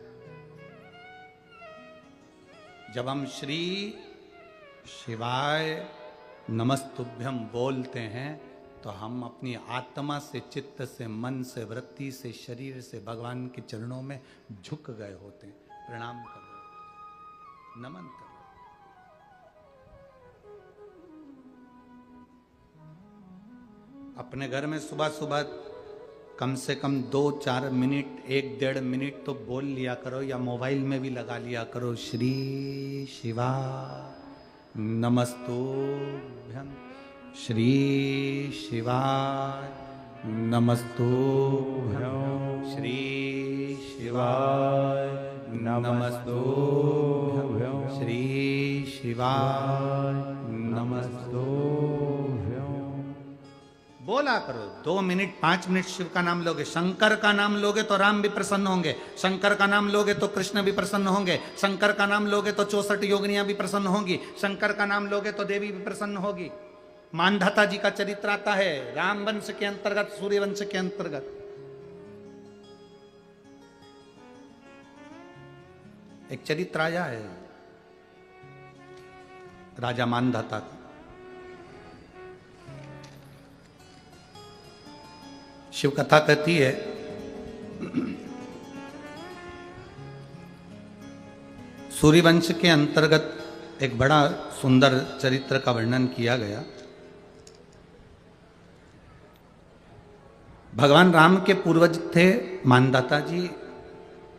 जब हम श्री शिवाय नमस्तुभ्यम बोलते हैं तो हम अपनी आत्मा से, चित्त से, मन से, वृत्ति से, शरीर से भगवान के चरणों में झुक गए होते हैं, प्रणाम कर रहे, नमन कर रहे। अपने घर में सुबह सुबह कम से कम 2-4 मिनट, 1-1.5 मिनट तो बोल लिया करो, या मोबाइल में भी लगा लिया करो, श्री शिवा नमस्तुभ्यं, श्री शिवाय नमस्तुभ्यं, श्री शिवाय नमस्तुभ्यं, श्री शिवाय नमस्तुभ्यं। बोला करो। 2 मिनट 5 मिनट शिव का नाम लोगे, शंकर का नाम लोगे तो राम भी प्रसन्न होंगे, शंकर का नाम लोगे तो कृष्ण भी प्रसन्न होंगे, शंकर का नाम लोगे तो 64 योगिनियां भी प्रसन्न होंगी, शंकर का नाम लोगे तो देवी भी प्रसन्न होगी। मानधाता जी का चरित्र आता है राम वंश के अंतर्गत, सूर्य वंश के अंतर्गत। एक चरित्र आया है राजा मानधाता का। शिव कथा कहती है सूर्यवंश के अंतर्गत एक बड़ा सुंदर चरित्र का वर्णन किया गया। भगवान राम के पूर्वज थे मानधाता जी,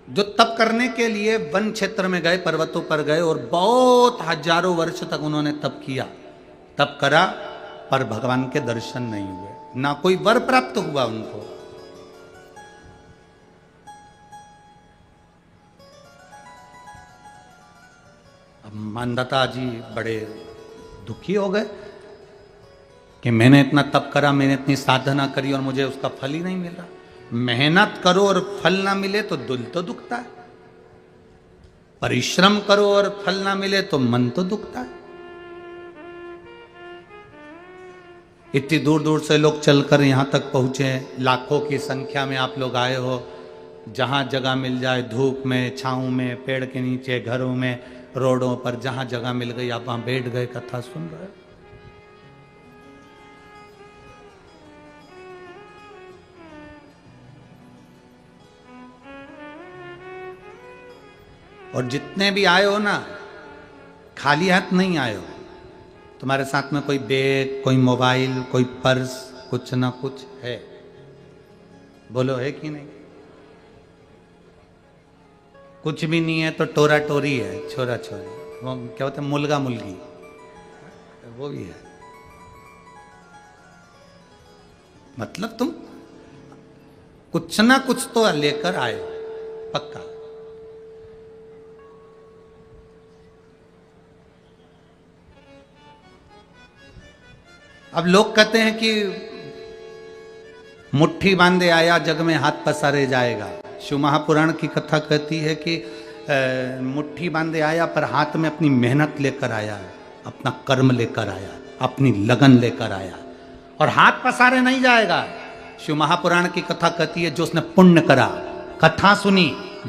जो तप करने के लिए वन क्षेत्र में गए, पर्वतों पर गए और बहुत हजारों वर्ष तक उन्होंने तप किया, तप करा, पर भगवान के दर्शन नहीं हुए, ना कोई वर प्राप्त हुआ उनको। अब मानधाता जी बड़े दुखी हो गए कि मैंने इतना तप करा, मैंने इतनी साधना करी और मुझे उसका फल ही नहीं मिल रहा। मेहनत करो और फल ना मिले तो दिल तो दुखता है, परिश्रम करो और फल ना मिले तो मन तो दुखता है। इतनी दूर दूर से लोग चलकर यहां तक पहुंचे, लाखों की संख्या में आप लोग आए हो, जहां जगह मिल जाए, धूप में, छांव में, पेड़ के नीचे, घरों में, रोडों पर, जहां जगह मिल गई आप वहां बैठ गए, कथा सुन रहे हो। और जितने भी आए हो ना, खाली हाथ नहीं आए हो, तुम्हारे साथ में कोई बैग, कोई मोबाइल, कोई पर्स, कुछ ना कुछ है। बोलो है कि नहीं? कुछ भी नहीं है तो टोरा टोरी है, छोरा छोरी, वो क्या होता है, मुलगा मुलगी, वो भी है। मतलब तुम कुछ ना कुछ तो लेकर आए हो, पक्का। अब लोग कहते हैं कि मुट्ठी बांधे आया जग में हाथ पसारे जाएगा। शिव महापुराण की कथा कहती है कि मुट्ठी बांधे आया पर हाथ में अपनी मेहनत लेकर आया, अपना कर्म लेकर आया, अपनी लगन लेकर आया, और हाथ पसारे नहीं जाएगा। शिव महापुराण की कथा कहती है जो उसने पुण्य करा, कथा सुनी,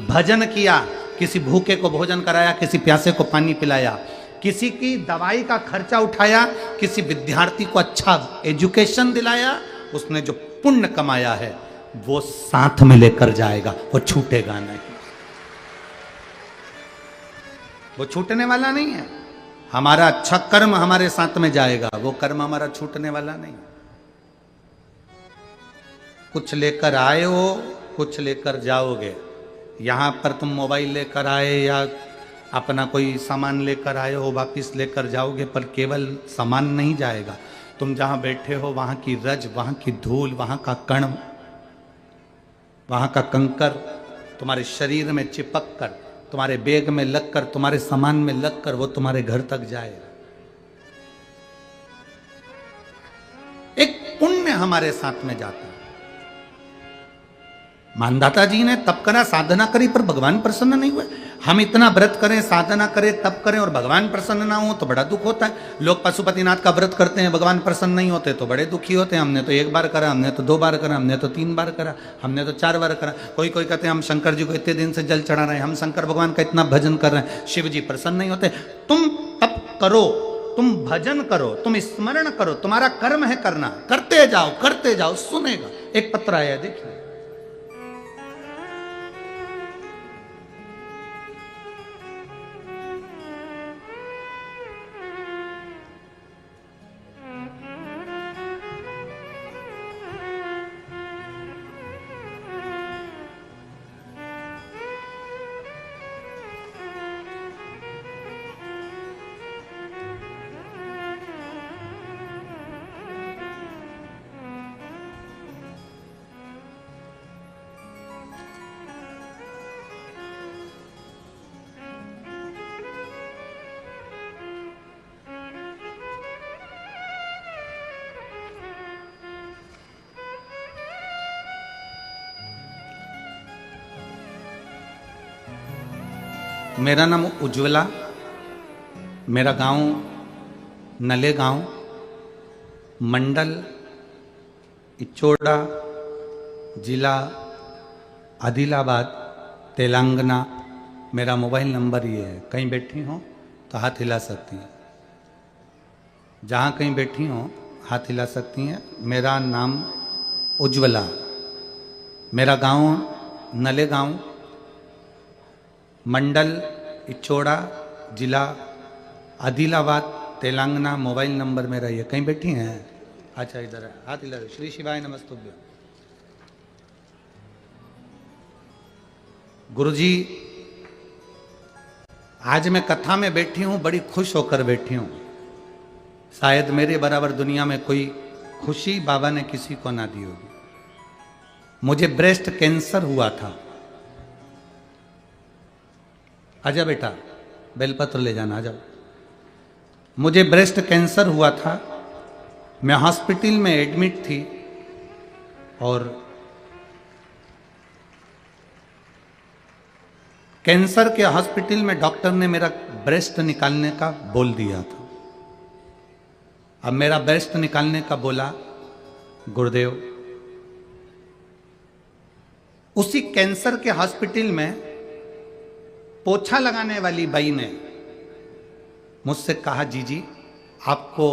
भजन किया, किसी भूखे को भोजन कराया, किसी प्यासे को पानी पिलाया, किसी की दवाई का खर्चा उठाया, किसी विद्यार्थी को अच्छा एजुकेशन दिलाया, उसने जो पुण्य कमाया है वो साथ में लेकर जाएगा, वो छूटेगा नहीं, वो छूटने वाला नहीं है। हमारा अच्छा कर्म हमारे साथ में जाएगा, वो कर्म हमारा छूटने वाला नहीं। कुछ लेकर आए हो, कुछ लेकर जाओगे। यहां पर तुम मोबाइल लेकर आए या अपना कोई सामान लेकर आए हो, वापिस लेकर जाओगे, पर केवल सामान नहीं जाएगा। तुम जहां बैठे हो वहां की रज, वहां की धूल, वहां का कण, वहां का कंकर तुम्हारे शरीर में चिपक कर, तुम्हारे बैग में लगकर, तुम्हारे सामान में लगकर वो तुम्हारे घर तक जाएगा। एक पुण्य हमारे साथ में जाता है। मानदाता जी ने तप करा, साधना करी, पर भगवान प्रसन्न नहीं हुए। हम इतना व्रत करें, साधना करें, तप करें और भगवान प्रसन्न ना हो तो बड़ा दुख होता है। लोग पशुपतिनाथ का व्रत करते हैं, भगवान प्रसन्न नहीं होते तो बड़े दुखी होते हैं। हमने तो 1 बार करा, हमने तो 2 बार करा, हमने तो 3 बार करा, हमने तो 4 बार करा। कोई कोई कहते हैं हम शंकर जी को इतने दिन से जल चढ़ा रहे हैं, हम शंकर भगवान का इतना भजन कर रहे हैं, शिव जी प्रसन्न नहीं होते। तुम तप करो, तुम भजन करो, तुम स्मरण करो, तुम्हारा कर्म है करना, करते जाओ, सुनेगा। एक पत्र आया देखिए, मेरा नाम उज्ज्वला, मेरा गांव नले गांव, मंडल इचोड़ा, जिला आदिलाबाद, तेलंगाना। मेरा मोबाइल नंबर ये है। कहीं बैठी हो तो हाथ हिला सकती हैं, जहाँ कहीं बैठी हो हाथ हिला सकती हैं। मेरा नाम उज्ज्वला, मेरा गांव नले गांव, मंडल इचोड़ा, जिला आदिलाबाद, तेलंगाना। मोबाइल नंबर मेरा ये। कहीं बैठी हैं? अच्छा इधर है, हाथ हिला। श्री शिवाय नमस्तुभ्यं। गुरुजी, आज मैं कथा में बैठी हूं, बड़ी खुश होकर बैठी हूं। शायद मेरे बराबर दुनिया में कोई खुशी बाबा ने किसी को ना दी होगी। मुझे ब्रेस्ट कैंसर हुआ था। आजा बेटा, बेलपत्र ले जाना, आ जाओ। मुझे ब्रेस्ट कैंसर हुआ था। मैं हॉस्पिटल में एडमिट थी और कैंसर के हॉस्पिटल में डॉक्टर ने मेरा ब्रेस्ट निकालने का बोल दिया था। अब मेरा ब्रेस्ट निकालने का बोला गुरुदेव। उसी कैंसर के हॉस्पिटल में पोछा लगाने वाली बाई ने मुझसे कहा, जी आपको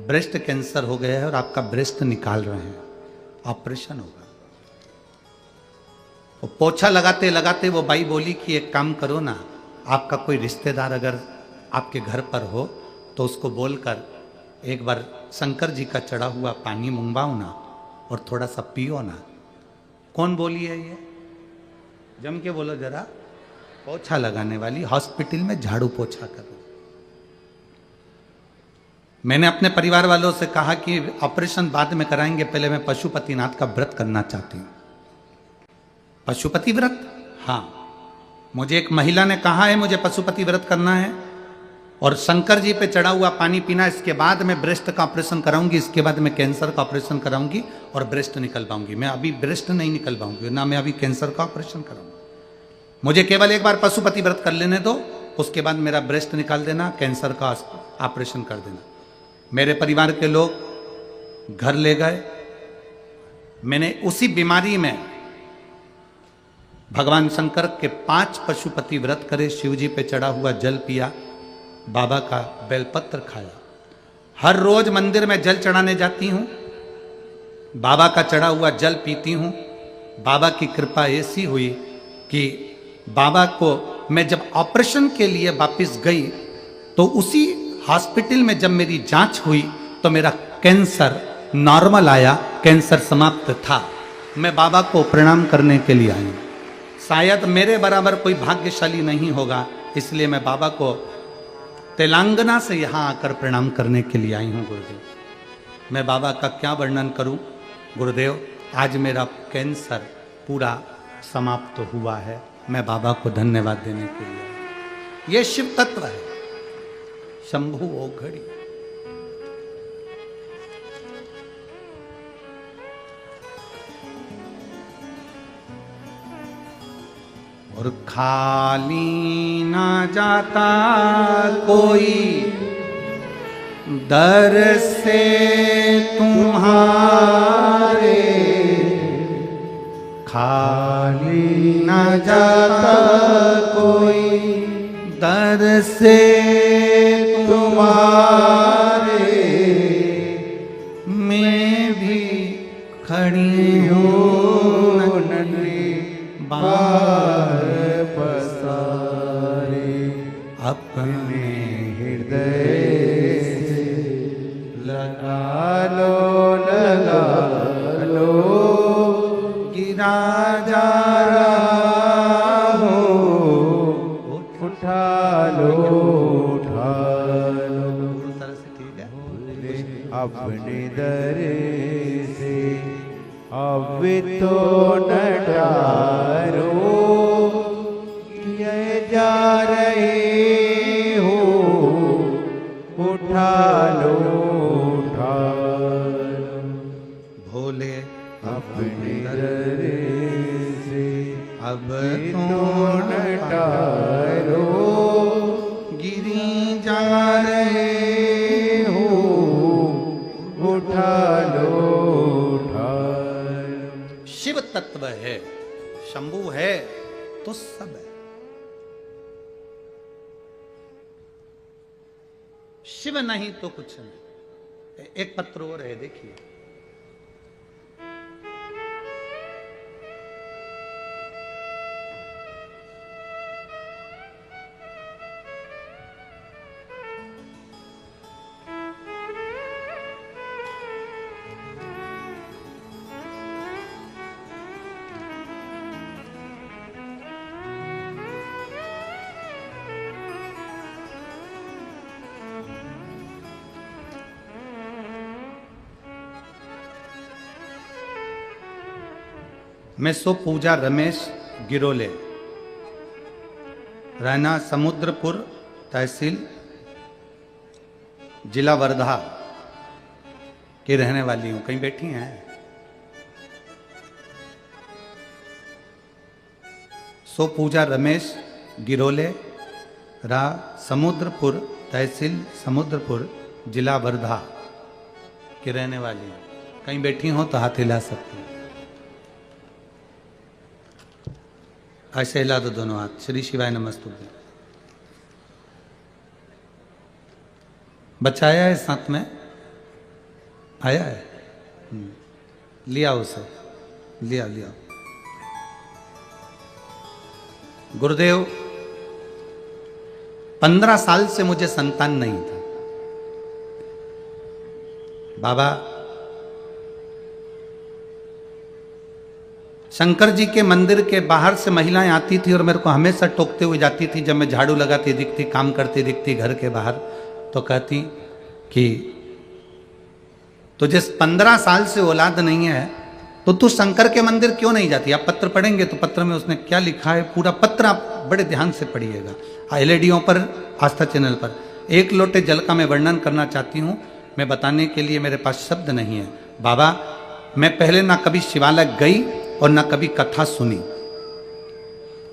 ब्रेस्ट कैंसर हो गया है और आपका ब्रेस्ट निकाल रहे हैं, ऑपरेशन होगा। वो पोछा लगाते लगाते वो बाई बोली कि एक काम करो ना, आपका कोई रिश्तेदार अगर आपके घर पर हो तो उसको बोलकर एक बार शंकर जी का चढ़ा हुआ पानी मंगवाओ ना और थोड़ा सा पियो ना। कौन बोली है ये? जम के बोलो जरा। पोछा लगाने वाली हॉस्पिटल में झाड़ू पोछा करो। मैंने अपने परिवार वालों से कहा कि ऑपरेशन बाद में कराएंगे, पहले मैं पशुपतिनाथ का व्रत करना चाहती हूं। पशुपति व्रत? हाँ, मुझे एक महिला ने कहा है मुझे पशुपति व्रत करना है और शंकर जी पे चढ़ा हुआ पानी पीना, इसके बाद मैं ब्रेस्ट का ऑपरेशन कराऊंगी, इसके बाद मैं कैंसर का ऑपरेशन कराऊंगी और ब्रेस्ट निकल पाऊंगी। मैं अभी ब्रेस्ट नहीं निकल पाऊंगी, ना मैं अभी कैंसर का ऑपरेशन कराऊंगी। मुझे केवल एक बार पशुपति व्रत कर लेने दो, उसके बाद मेरा ब्रेस्ट निकाल देना, कैंसर का ऑपरेशन कर देना। मेरे परिवार के लोग घर ले गए। मैंने उसी बीमारी में भगवान शंकर के 5 पशुपति व्रत करे, शिव जी पे चढ़ा हुआ जल पिया, बाबा का बेलपत्र खाया। हर रोज मंदिर में जल चढ़ाने जाती हूं, बाबा का चढ़ा हुआ जल पीती हूं। बाबा की कृपा ऐसी हुई कि बाबा को मैं जब ऑपरेशन के लिए वापस गई तो उसी हॉस्पिटल में जब मेरी जांच हुई तो मेरा कैंसर नॉर्मल आया, कैंसर समाप्त था। मैं बाबा को प्रणाम करने के लिए आई। शायद मेरे बराबर कोई भाग्यशाली नहीं होगा, इसलिए मैं बाबा को तेलंगाना से यहाँ आकर प्रणाम करने के लिए आई हूँ। गुरुदेव, मैं बाबा का क्या वर्णन करूँ। गुरुदेव, आज मेरा कैंसर पूरा समाप्त हुआ है। मैं बाबा को धन्यवाद देने के लिए। यह शिव तत्व है, शंभु ओ घड़ी। और खाली ना जाता कोई दर से तुम्हारे, खाली ना जाता कोई दर से तुम्हारे, मैं भी खड़ी हूँ नन्ही बार पसारे, अपने हृदय से लगा लो गिरा जा रहा हो, उठा लो तरह से ठीक है। अपने दर से अब तो न डारो, किए जा रहे हो, उठा लो भोले अपने दर से अब तो न डारो, गिरी जा रहे हो, उठा लो शिव तत्व है, शंभु है तो सब है। शिव नहीं तो कुछ नहीं। एक पत्र और है, देखिए। मैं सो पूजा रमेश गिरोले, रहना समुद्रपुर तहसील जिला वर्धा की रहने वाली हूं। कहीं बैठी हैं? सो पूजा रमेश गिरोले, रहा समुद्रपुर तहसील समुद्रपुर जिला वर्धा की रहने वाली हूं। कहीं बैठी हो तो हाथ हिला सकती हैं। ऐसे हिला दो दोनों हाथ। श्री शिवाय नमस्तुभ्यं। बच्चा आया है साथ में? आया है? लिया उसे, लिया लिया। गुरुदेव 15 साल से मुझे संतान नहीं था। बाबा शंकर जी के मंदिर के बाहर से महिलाएं आती थी और मेरे को हमेशा टोकते हुए जाती थी। जब मैं झाड़ू लगाती दिखती, काम करती दिखती घर के बाहर, तो कहती कि तुझे 15 साल से औलाद नहीं है तो तू शंकर के मंदिर क्यों नहीं जाती? आप पत्र पढ़ेंगे तो पत्र में उसने क्या लिखा है, पूरा पत्र आप बड़े ध्यान से पढ़िएगा। एलईडीओं पर, आस्था चैनल पर। एक लोटे जल का मैं वर्णन करना चाहती हूँ। मैं बताने के लिए मेरे पास शब्द नहीं है। बाबा, मैं पहले ना कभी शिवालय गई और ना कभी कथा सुनी।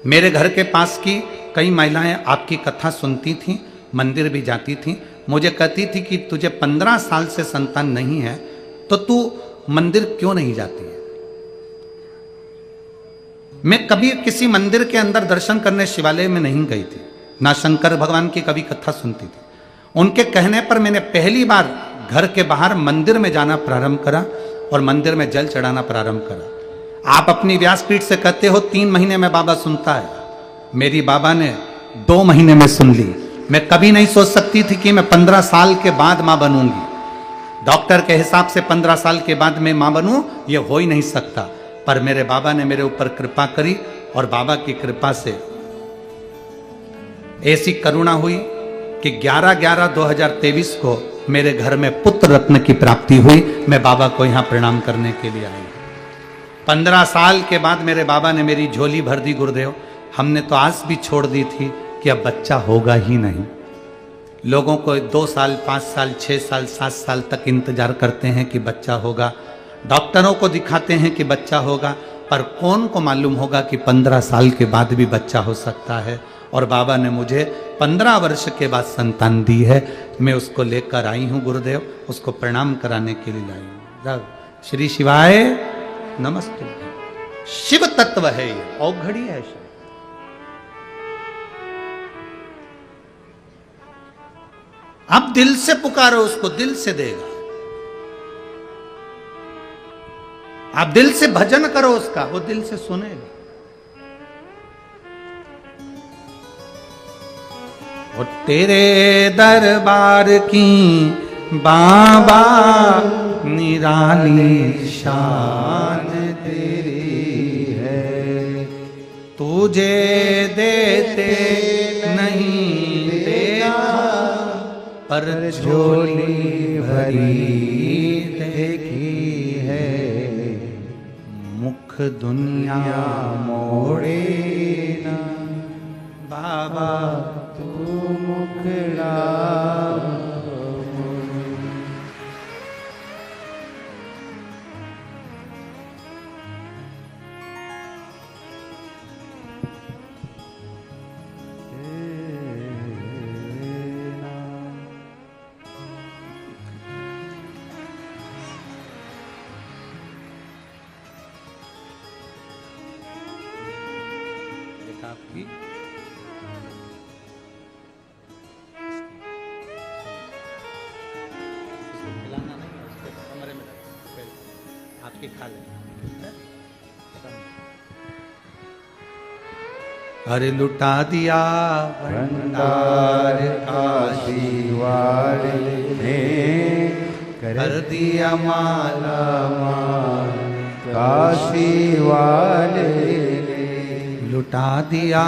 मेरे घर के पास की कई महिलाएं आपकी कथा सुनती थीं, मंदिर भी जाती थीं। मुझे कहती थी कि तुझे 15 साल से संतान नहीं है तो तू मंदिर क्यों नहीं जाती है? मैं कभी किसी मंदिर के अंदर दर्शन करने शिवालय में नहीं गई थी, ना शंकर भगवान की कभी कथा सुनती थी। उनके कहने पर मैंने पहली बार घर के बाहर मंदिर में जाना प्रारंभ करा और मंदिर में जल चढ़ाना प्रारंभ करा। आप अपनी व्यासपीठ से कहते हो 3 महीने में बाबा सुनता है। मेरी बाबा ने 2 महीने में सुन ली। मैं कभी नहीं सोच सकती थी कि मैं 15 साल के बाद मां बनूंगी। डॉक्टर के हिसाब से 15 साल के बाद मैं मां बनूं, यह हो ही नहीं सकता। पर मेरे बाबा ने मेरे ऊपर कृपा करी और बाबा की कृपा से ऐसी करुणा हुई कि 11/11/2023 को मेरे घर में पुत्र रत्न की प्राप्ति हुई। मैं बाबा को यहां प्रणाम करने के लिए आई। 15 साल के बाद मेरे बाबा ने मेरी झोली भर दी। गुरुदेव, हमने तो आस भी छोड़ दी थी कि अब बच्चा होगा ही नहीं। लोगों को 2 साल, 5 साल, 6 साल, 7 साल तक इंतजार करते हैं कि बच्चा होगा। डॉक्टरों को दिखाते हैं कि बच्चा होगा। पर कौन को मालूम होगा कि 15 साल के बाद भी बच्चा हो सकता है। और बाबा ने मुझे 15 वर्ष के बाद संतान दी है। मैं उसको लेकर आई हूँ गुरुदेव, उसको प्रणाम कराने के लिए लाई हूँ। जाओ। श्री शिवाय नमस्ते। शिव तत्व है ये, औघड़ी है शिव। आप दिल से पुकारो उसको, दिल से देगा। आप दिल से भजन करो उसका, वो दिल से सुनेगा। और तेरे दरबार की बाबा निराली शान तेरी है, तुझे देते नहीं देता पर झोली भरी देखी है, मुख दुनिया मोड़े ना बाबा तू मुखड़ा आपकी खिलाना नहीं है, उसके कमरे में रखो, आपकी खा लेना। अरे लुटा दिया भंडार काशी वाले ने कर दिया माला माल, काशी वाले ने लुटा दिया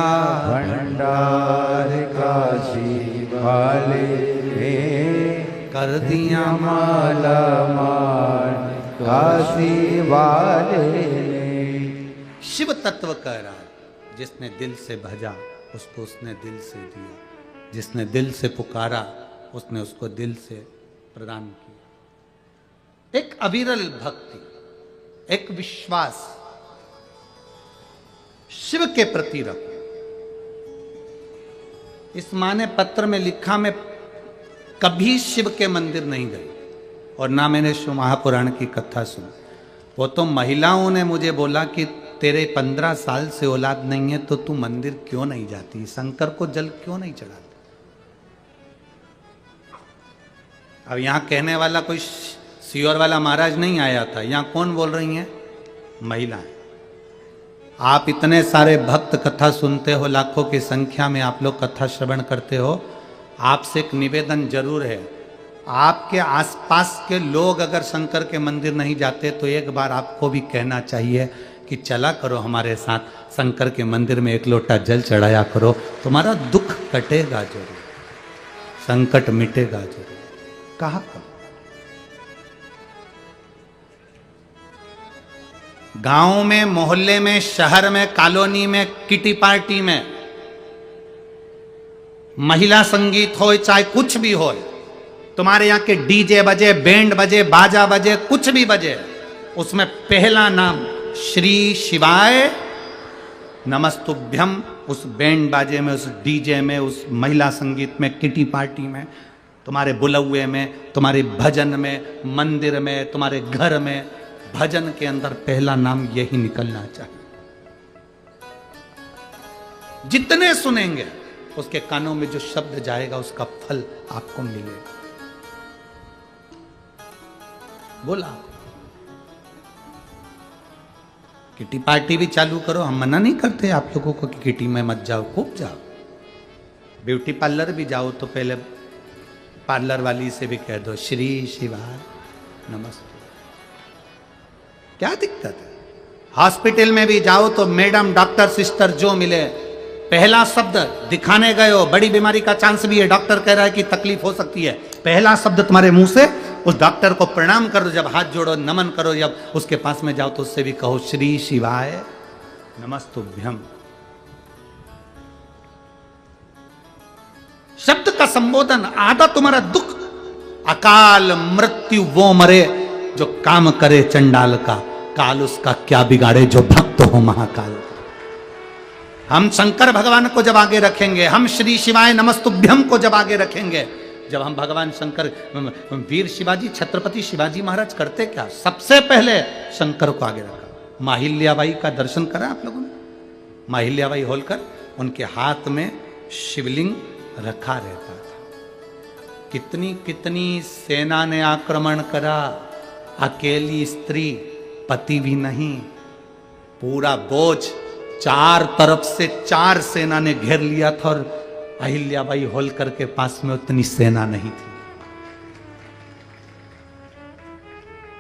भंडार काशी वाले ने कर दिया माला माल, काशी वाले ने। शिव तत्व कह रहा है, जिसने दिल से भजा उसको उसने दिल से दिया, जिसने दिल से पुकारा उसने उसको दिल से प्रदान किया। एक अविरल भक्ति, एक विश्वास शिव के प्रति रखो। इस माँ ने पत्र में लिखा, मैं कभी शिव के मंदिर नहीं गई और ना मैंने शिव महापुराण की कथा सुनी। वो तो महिलाओं ने मुझे बोला कि तेरे 15 साल से औलाद नहीं है तो तू मंदिर क्यों नहीं जाती, शंकर को जल क्यों नहीं चढ़ाती। अब यहां कहने वाला कोई सियोर वाला महाराज नहीं आया था, यहां कौन बोल रही हैं? महिलाएं। आप इतने सारे भक्त कथा सुनते हो, लाखों की संख्या में आप लोग कथा श्रवण करते हो। आपसे एक निवेदन जरूर है, आपके आसपास के लोग अगर शंकर के मंदिर नहीं जाते तो एक बार आपको भी कहना चाहिए कि चला करो हमारे साथ, शंकर के मंदिर में एक लोटा जल चढ़ाया करो, तुम्हारा दुख कटेगा जरूर, संकट मिटेगा जरूर। कहा करो। गांव में, मोहल्ले में, शहर में, कॉलोनी में, किटी पार्टी में महिला संगीत हो चाहे कुछ भी हो, तुम्हारे यहाँ के डीजे बजे, बैंड बजे, बाजा बजे, कुछ भी बजे, उसमें पहला नाम श्री शिवाय नमस्तुभ्यम, उस बैंड बाजे में, उस डीजे में, उस महिला संगीत में, किटी पार्टी में, तुम्हारे बुलौए में, तुम्हारे भजन में, मंदिर में, तुम्हारे घर में, भजन के अंदर पहला नाम यही निकलना चाहिए। जितने सुनेंगे उसके कानों में जो शब्द जाएगा उसका फल आपको मिलेगा। बोला किटी पार्टी भी चालू करो, हम मना नहीं करते आप लोगों को कि किटी में मत जाओ, खूब जाओ। ब्यूटी पार्लर भी जाओ तो पहले पार्लर वाली से भी कह दो श्री शिवाय नमस्ते, क्या दिक्कत है। हॉस्पिटल में भी जाओ तो मैडम, डॉक्टर, सिस्टर जो मिले, पहला शब्द दिखाने गए हो, बड़ी बीमारी का चांस भी है, डॉक्टर कह रहा है कि तकलीफ हो सकती है, पहला शब्द तुम्हारे मुंह से उस डॉक्टर को प्रणाम करो, जब हाथ जोड़ो, नमन करो, जब उसके पास में जाओ तो उससे भी कहो श्री शिवाय नमस्तुभ्यम। शब्द का संबोधन, आधा तुम्हारा दुख, अकाल मृत्यु वो मरे जो काम करे चंडाल का, काल उसका क्या बिगाड़े जो भक्त हो महाकाल। हम शंकर भगवान को जब आगे रखेंगे, हम श्री शिवाय नमस्तुभ्यम को जब आगे रखेंगे, जब हम भगवान शंकर, वीर शिवाजी, छत्रपति शिवाजी महाराज करते क्या, सबसे पहले शंकर को आगे रखा। माहिल्याबाई का दर्शन करा आप लोगों ने? माहिल्याबाई होलकर, उनके हाथ में शिवलिंग रखा रहता था। कितनी कितनी सेना ने आक्रमण करा, अकेली स्त्री, पति भी नहीं, पूरा बोझ चार तरफ से 4 सेना ने घेर लिया था और अहिल्याबाई होलकर के पास में उतनी सेना नहीं थी।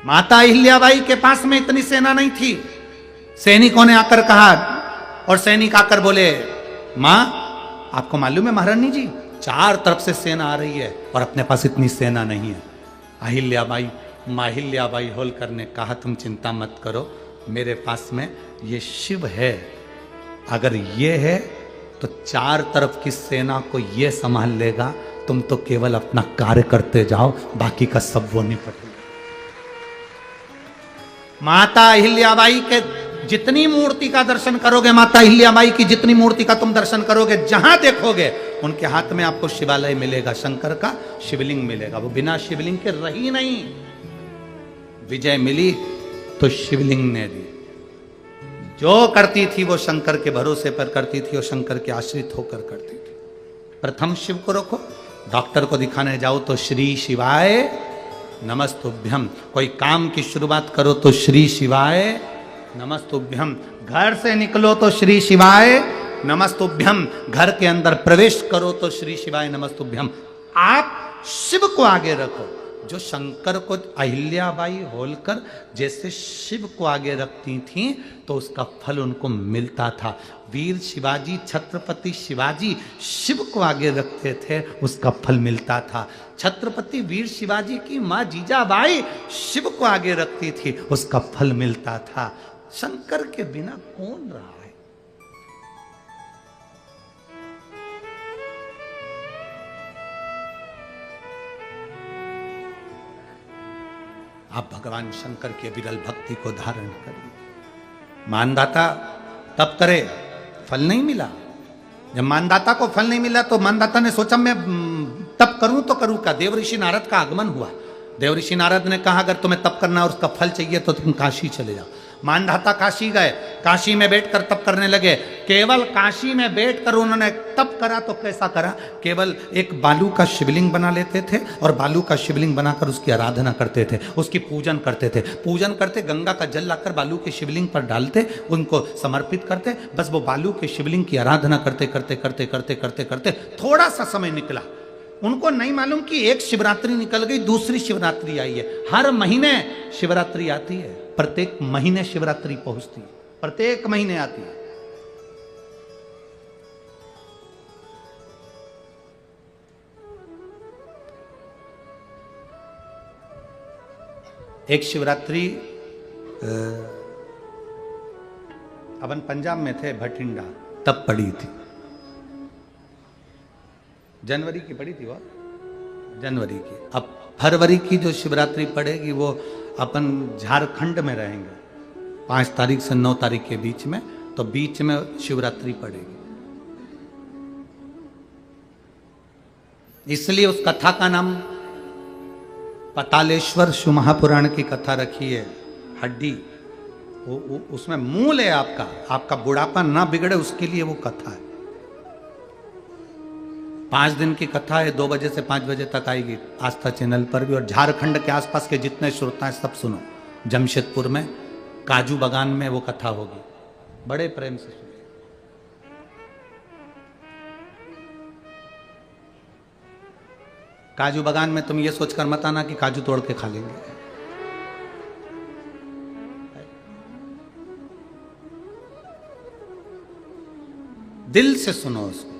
माता अहिल्याबाई के पास में इतनी सेना नहीं थी। सैनिकों ने आकर कहा, और सैनिक आकर बोले, मां आपको मालूम है महारानी जी, 4 तरफ से सेना आ रही है और अपने पास इतनी सेना नहीं है। अहिल्याबाई, माहिल्याबाई होलकर ने कहा, तुम चिंता मत करो, मेरे पास में ये शिव है, अगर ये है तो 4 तरफ की सेना को ये संभाल लेगा, तुम तो केवल अपना कार्य करते जाओ, बाकी का सब वो निपटेगा। माता अहिल्याबाई के जितनी मूर्ति का दर्शन करोगे, माता अहिल्याबाई की जितनी मूर्ति का तुम दर्शन करोगे, जहां देखोगे उनके हाथ में आपको शिवालय मिलेगा, शंकर का शिवलिंग मिलेगा। वो बिना शिवलिंग के रही नहीं। विजय मिली तो शिवलिंग ने दी। जो करती थी वो शंकर के भरोसे पर करती थी और शंकर के आश्रित होकर करती थी। प्रथम शिव को रखो, डॉक्टर को दिखाने जाओ तो श्री शिवाय नमस्तुभ्यम, कोई काम की शुरुआत करो तो श्री शिवाय नमस्तुभ्यम, घर से निकलो तो श्री शिवाय नमस्तुभ्यम, घर के अंदर प्रवेश करो तो श्री शिवाय नमस्तुभ्यम। आप शिव को आगे रखो। जो शंकर को अहिल्याबाई होलकर जैसे शिव को आगे रखती थी तो उसका फल उनको मिलता था। वीर शिवाजी, छत्रपति शिवाजी शिव को आगे रखते थे, उसका फल मिलता था। छत्रपति वीर शिवाजी की माँ जीजाबाई शिव को आगे रखती थी, उसका फल मिलता था। शंकर के बिना कौन रहा है? आप भगवान शंकर के विरल भक्ति को धारण करिए। मानदाता तप करे, फल नहीं मिला। जब मानदाता को फल नहीं मिला तो मानदाता ने सोचा मैं तप करूं तो करूं क्या। देव ऋषि नारद का आगमन हुआ। देव ऋषि नारद ने कहा अगर तुम्हें तप करना और उसका फल चाहिए तो तुम काशी चले जाओ। मानदाता काशी गए, काशी में बैठकर तप करने लगे। केवल काशी में बैठकर उन्होंने तप करा तो कैसा करा, केवल एक बालू का शिवलिंग बना लेते थे और बालू का शिवलिंग बनाकर उसकी आराधना करते थे, उसकी पूजन करते थे। पूजन करते, गंगा का जल लाकर बालू के शिवलिंग पर डालते, उनको समर्पित करते। बस वो बालू के शिवलिंग की आराधना करते करते करते करते करते करते थोड़ा सा समय निकला। उनको नहीं मालूम कि एक शिवरात्रि निकल गई, दूसरी शिवरात्रि आई है। हर महीने शिवरात्रि आती है, प्रत्येक महीने शिवरात्रि पहुंचती है, प्रत्येक महीने आती है। एक शिवरात्रि अपन पंजाब में थे, भटिंडा, तब पड़ी थी। जनवरी की पड़ी थी वो, जनवरी की। अब फरवरी की जो शिवरात्रि पड़ेगी वो अपन झारखंड में रहेंगे 5 तारीख से 9 तारीख के बीच में, तो बीच में शिवरात्रि पड़ेगी। इसलिए उस कथा का नाम पतालेश्वर शिव महापुराण की कथा रखी है। हड्डी उसमें मूल है आपका बुढ़ापा ना बिगड़े उसके लिए वो कथा है। 5 दिन की कथा है, 2 बजे से 5 बजे तक आएगी आस्था चैनल पर भी। और झारखंड के आसपास के जितने श्रोता हैं सब सुनो। जमशेदपुर में काजू बागान में वो कथा होगी, बड़े प्रेम से सुनो। काजू बागान में तुम ये सोचकर मत आना कि काजू तोड़ के खा लेंगे। दिल से सुनो उसको।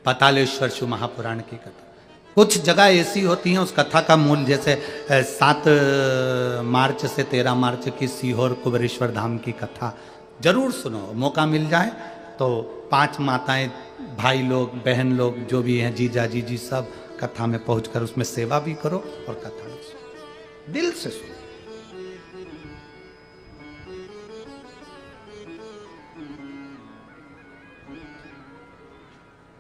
पतालेश्वर शिव महापुराण की कथा। कुछ जगह ऐसी होती हैं उस कथा का मूल, जैसे 7 मार्च से 13 मार्च की सीहोर कुबेरेश्वर धाम की कथा जरूर सुनो। मौका मिल जाए तो 5 माताएं, भाई लोग, बहन लोग जो भी हैं, जीजा जीजी, सब कथा में पहुंचकर उसमें सेवा भी करो और कथा भी सुनो, दिल से सुनो।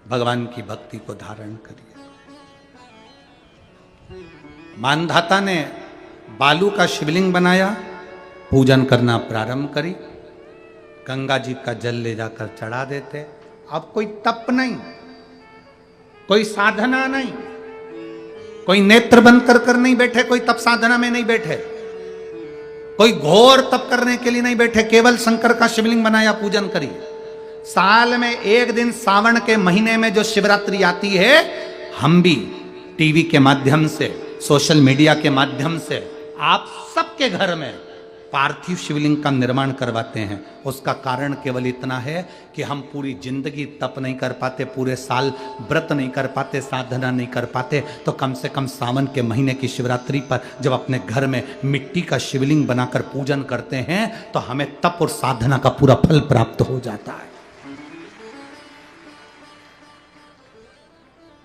भगवान की भक्ति को धारण करिए। मानधाता ने बालू का शिवलिंग बनाया, पूजन करना प्रारंभ करी, गंगा जी का जल ले जाकर चढ़ा देते। अब कोई तप नहीं, कोई साधना नहीं, कोई नेत्र बंद कर नहीं बैठे, कोई तप साधना में नहीं बैठे, कोई घोर तप करने के लिए नहीं बैठे, केवल शंकर का शिवलिंग बनाया, पूजन करी। साल में एक दिन सावन के महीने में जो शिवरात्रि आती है, हम भी टीवी के माध्यम से, सोशल मीडिया के माध्यम से आप सबके घर में पार्थिव शिवलिंग का निर्माण करवाते हैं। उसका कारण केवल इतना है कि हम पूरी जिंदगी तप नहीं कर पाते, पूरे साल व्रत नहीं कर पाते, साधना नहीं कर पाते, तो कम से कम सावन के महीने की शिवरात्रि पर जब अपने घर में मिट्टी का शिवलिंग बनाकर पूजन करते हैं तो हमें तप और साधना का पूरा फल प्राप्त हो जाता है।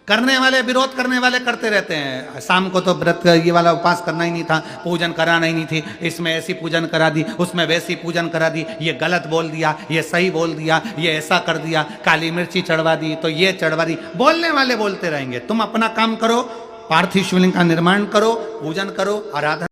करने वाले, विरोध करने वाले करते रहते हैं, शाम को तो व्रत ये वाला उपवास करना ही नहीं था, पूजन कराना ही नहीं थी, इसमें ऐसी पूजन करा दी, उसमें वैसी पूजन करा दी, ये गलत बोल दिया, ये सही बोल दिया, ये ऐसा कर दिया, काली मिर्ची चढ़वा दी तो ये चढ़वा दी। बोलने वाले बोलते रहेंगे, तुम अपना काम करो, पार्थिव शिवलिंग का निर्माण करो, पूजन करो, आराधना